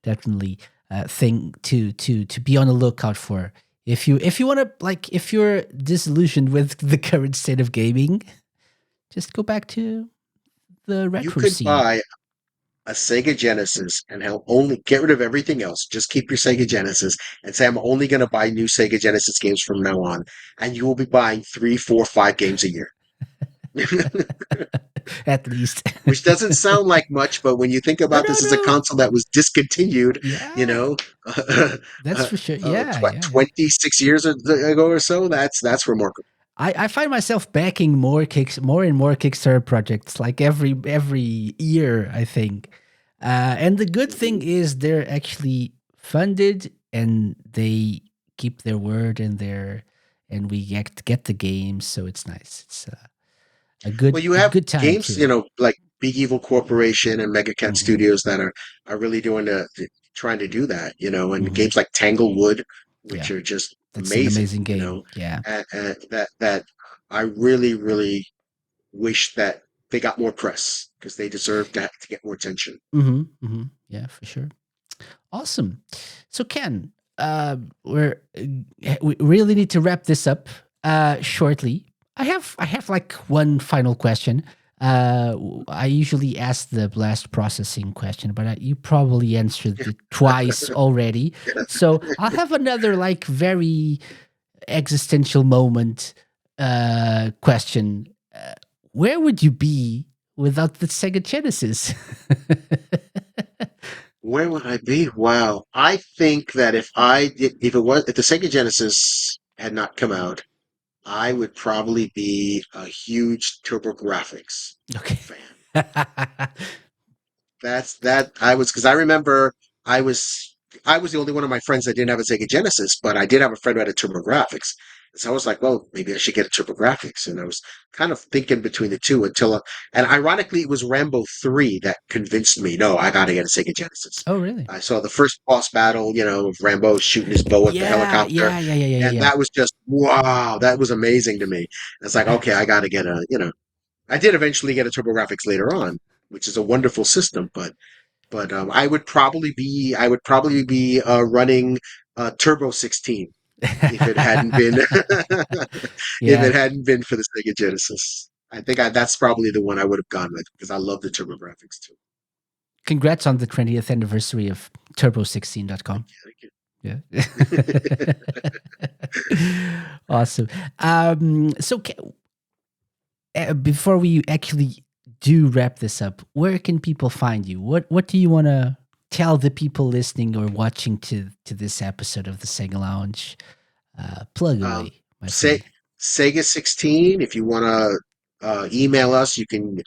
Speaker 2: definitely thing to be on the lookout for. If you want to like if you're disillusioned with the current state of gaming, just go back to the
Speaker 1: You
Speaker 2: retro
Speaker 1: could
Speaker 2: scene.
Speaker 1: buy a Sega Genesis and have only get rid of everything else. Just keep your Sega Genesis and say, I'm only going to buy new Sega Genesis games from now on. And you will be buying three, four, 5 games a year.
Speaker 2: At least.
Speaker 1: Which doesn't sound like much, but when you think
Speaker 2: No,
Speaker 1: about
Speaker 2: no,
Speaker 1: this as a
Speaker 2: no.
Speaker 1: console that was discontinued, you
Speaker 2: Yeah,
Speaker 1: know,
Speaker 2: that's for sure. Yeah,
Speaker 1: what,
Speaker 2: yeah, yeah.
Speaker 1: 26 years ago or so, that's remarkable.
Speaker 2: I find myself backing more and more Kickstarter projects like every year, I think. And the good thing
Speaker 1: Mhm.
Speaker 2: is they're actually funded and they keep their word and we get the games, so it's nice. It's
Speaker 1: Well, you
Speaker 2: a
Speaker 1: have
Speaker 2: good time
Speaker 1: games,
Speaker 2: too.
Speaker 1: like Big Evil Corporation and Mega Cat
Speaker 2: Hmm.
Speaker 1: Studios that are really doing trying to do that, and
Speaker 2: Hmm.
Speaker 1: games like Tanglewood, which
Speaker 2: Yeah,
Speaker 1: are just
Speaker 2: that's an
Speaker 1: amazing,
Speaker 2: amazing game. Yeah.
Speaker 1: and that I really, really wish that they got more press because they deserve to get more attention.
Speaker 2: Hmm. Hmm. Yeah, for sure. Awesome. So Ken, we really need to wrap this up shortly. I have like one final question. I usually ask the blast processing question, but you probably answered it twice already. So I'll have another like very existential moment question. Where would you be without the Sega Genesis?
Speaker 1: Where would I be? Wow. I think that if the Sega Genesis had not come out, I would probably be a huge TurboGrafx
Speaker 2: Okay.
Speaker 1: fan. Because I remember I was I was the only one of my friends that didn't have a Sega Genesis, but I did have a friend who had a TurboGrafx. So I was like, well, maybe I should get a TurboGrafx. And I was kind of thinking between the two and ironically, it was Rambo 3 that convinced me, no, I got to get a Sega Genesis.
Speaker 2: Oh, really?
Speaker 1: I saw the first boss battle, of Rambo shooting his bow at the
Speaker 2: Yeah,
Speaker 1: helicopter.
Speaker 2: yeah, yeah, yeah, yeah, yeah,
Speaker 1: And
Speaker 2: yeah.
Speaker 1: that was just, wow, that was amazing to me. It's like, okay, I got to get I did eventually get a TurboGrafx later on, which is a wonderful system, but I would probably be running Turbo 16 if it hadn't been if
Speaker 2: Yeah.
Speaker 1: it hadn't been for the Sega Genesis. I think that's probably the one I would have gone with because I love the TurboGrafx too.
Speaker 2: Congrats on the 20th anniversary of turbo16.com.
Speaker 1: Thank
Speaker 2: Yeah.
Speaker 1: you.
Speaker 2: Awesome. So before we actually do wrap this up, where can people find you? What do you want to tell the people listening or watching to this episode of the Sega Lounge? Plug
Speaker 1: um,
Speaker 2: away, my
Speaker 1: Se-
Speaker 2: friend.
Speaker 1: Sega 16. If you want to email us, you can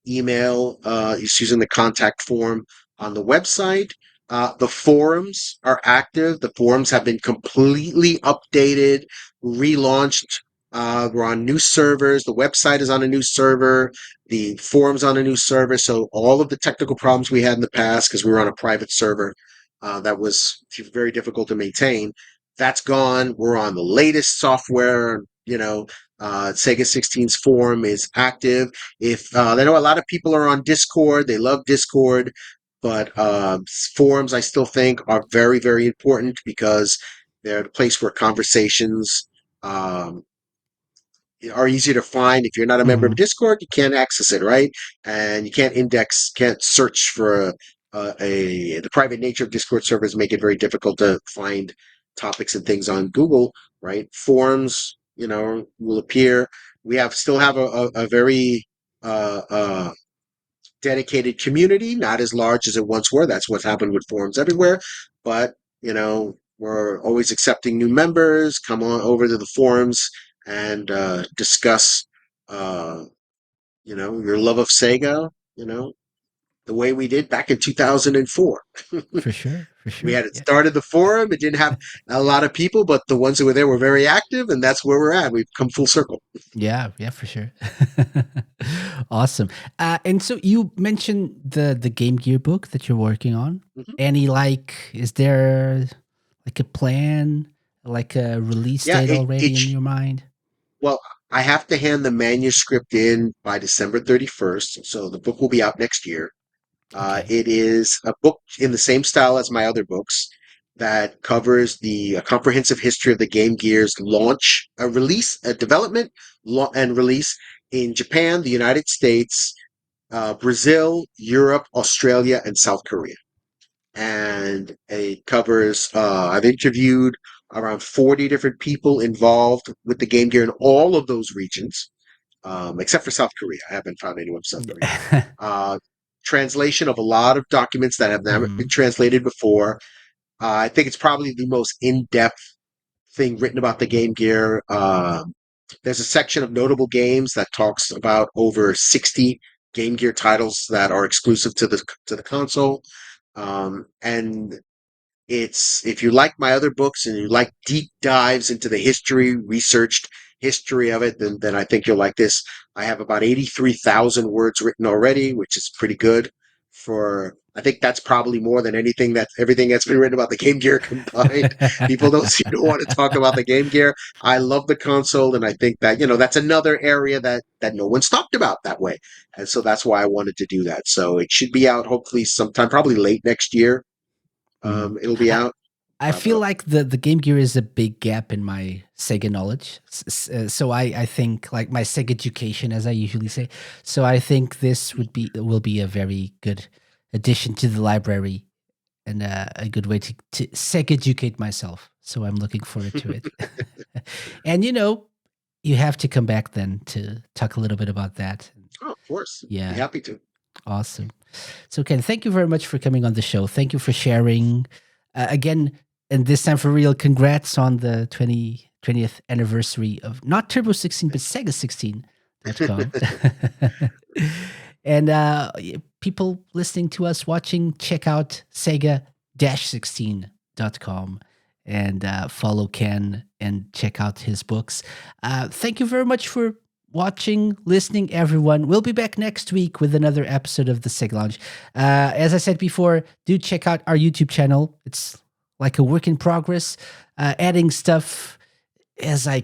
Speaker 1: email is using the contact form on the website. The forums are active. The forums have been completely updated, relaunched. We're on new servers. The website is on a new server. The forums on a new server. So all of the technical problems we had in the past, because we were on a private server, that was very difficult to maintain. That's gone. We're on the latest software. Sega 16's forum is active. If I know a lot of people are on Discord, they love Discord, but forums I still think are very, very important because they're the place where conversations um, are easy to find. If you're not a member
Speaker 2: Hmm.
Speaker 1: of Discord, you can't access it, right? And you can't search for the private nature of Discord servers make it very difficult to find topics and things on Google, right? Forums, will appear. We still have a very uh, uh, dedicated community, not as large as it once were. That's what's happened with forums everywhere. But, we're always accepting new members. Come on over to the forums and discuss, uh, your love of Sega, the way we did back in 2004.
Speaker 2: For sure. for
Speaker 1: We
Speaker 2: sure.
Speaker 1: had it
Speaker 2: Yeah.
Speaker 1: started the forum. It didn't have a lot of people, but the ones who were there were very active, and that's where we're at. We've come full circle.
Speaker 2: Yeah, yeah, for sure. Awesome. And so you mentioned the Game Gear book that you're working on.
Speaker 1: Mhm.
Speaker 2: Any like, is there like a plan, like a release
Speaker 1: Yeah,
Speaker 2: date
Speaker 1: it,
Speaker 2: already
Speaker 1: it
Speaker 2: in your mind?
Speaker 1: well, I have to hand the manuscript in by December 31st, so the book will be out next year.
Speaker 2: Okay.
Speaker 1: It is a book in the same style as my other books that covers the comprehensive history of the Game Gear's launch, a release, a development, and release in Japan, the United States, Brazil, Europe, Australia, and South Korea. And it covers, I've interviewed around 40 different people involved with the Game Gear in all of those regions, except for South Korea. I haven't found anyone from South Korea. Uh, Translation of a lot of documents that have never been
Speaker 2: Mhm.
Speaker 1: translated before. I think it's probably the most in-depth thing written about the Game Gear. There's a section of notable games that talks about over 60 Game Gear titles that are exclusive to the console. And it's if you like my other books and you like deep dives into the history, researched history of it, then I think you'll like this. I have about 83,000 words written already, which is pretty good for I think that's probably more than everything that's been written about the Game Gear combined. People don't seem to want to talk about the Game Gear. I love the console, and I think that, that's another area that no one's talked about that way. And so that's why I wanted to do that. So it should be out hopefully sometime, probably late next year.
Speaker 2: Mhm.
Speaker 1: It'll be
Speaker 2: I
Speaker 1: out.
Speaker 2: I feel like the Game Gear is a big gap in my Sega knowledge. So I think like my Sega education, as I usually say. So I think this will be a very good addition to the library and a good way to Sega educate myself. So I'm looking forward to it. And you have to come back then to talk a little bit about that.
Speaker 1: Oh, of course. Be
Speaker 2: Yeah,
Speaker 1: happy to.
Speaker 2: awesome. So, Ken, thank you very much for coming on the show. Thank you for sharing. Again, and this time for real, congrats on the 20th anniversary of not Turbo 16, but Sega16.com. And people listening to us, watching, check out Sega-16.com and follow Ken and check out his books. Thank you very much for watching, listening, everyone. We'll be back next week with another episode of the Sega Lounge. As I said before, do check out our YouTube channel. It's like a work in progress, adding stuff as I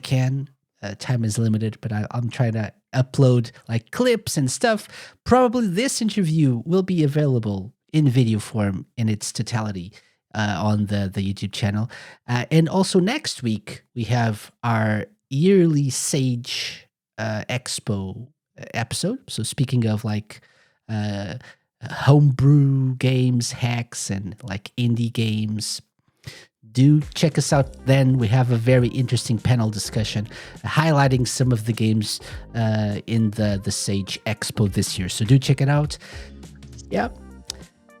Speaker 2: can. Time is limited, but I'm trying to upload like clips and stuff. Probably this interview will be available in video form in its totality on the YouTube channel. And also next week we have our yearly Sage Expo episode. So speaking of like homebrew games, hacks, and like indie games, do check us out then. We have a very interesting panel discussion highlighting some of the games in the Sage Expo this year. So do check it out. Yeah.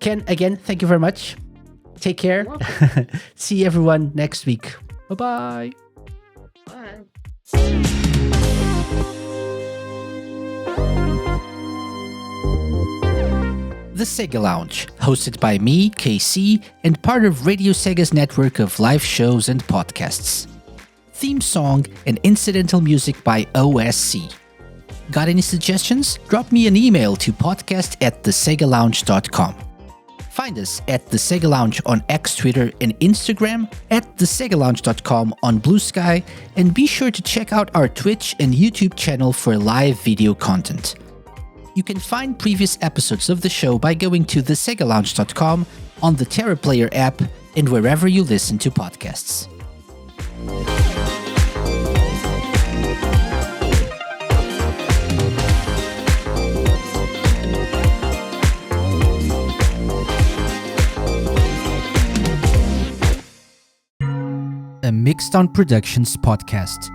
Speaker 2: Ken, again, thank you very much. Take care. See everyone next week. Bye-bye.
Speaker 1: Bye.
Speaker 2: The Sega Lounge, hosted by me, KC, and part of Radio Sega's network of live shows and podcasts. Theme song and incidental music by OSC. Got any suggestions? Drop me an email to podcast@thesegalounge.com. Find us at The Sega Lounge on X, Twitter, and Instagram, at thesegalounge.com on Blue Sky, and be sure to check out our Twitch and YouTube channel for live video content. You can find previous episodes of the show by going to thesegalounge.com, on the Terra Player app, and wherever you listen to podcasts. A Mixed On Productions podcast.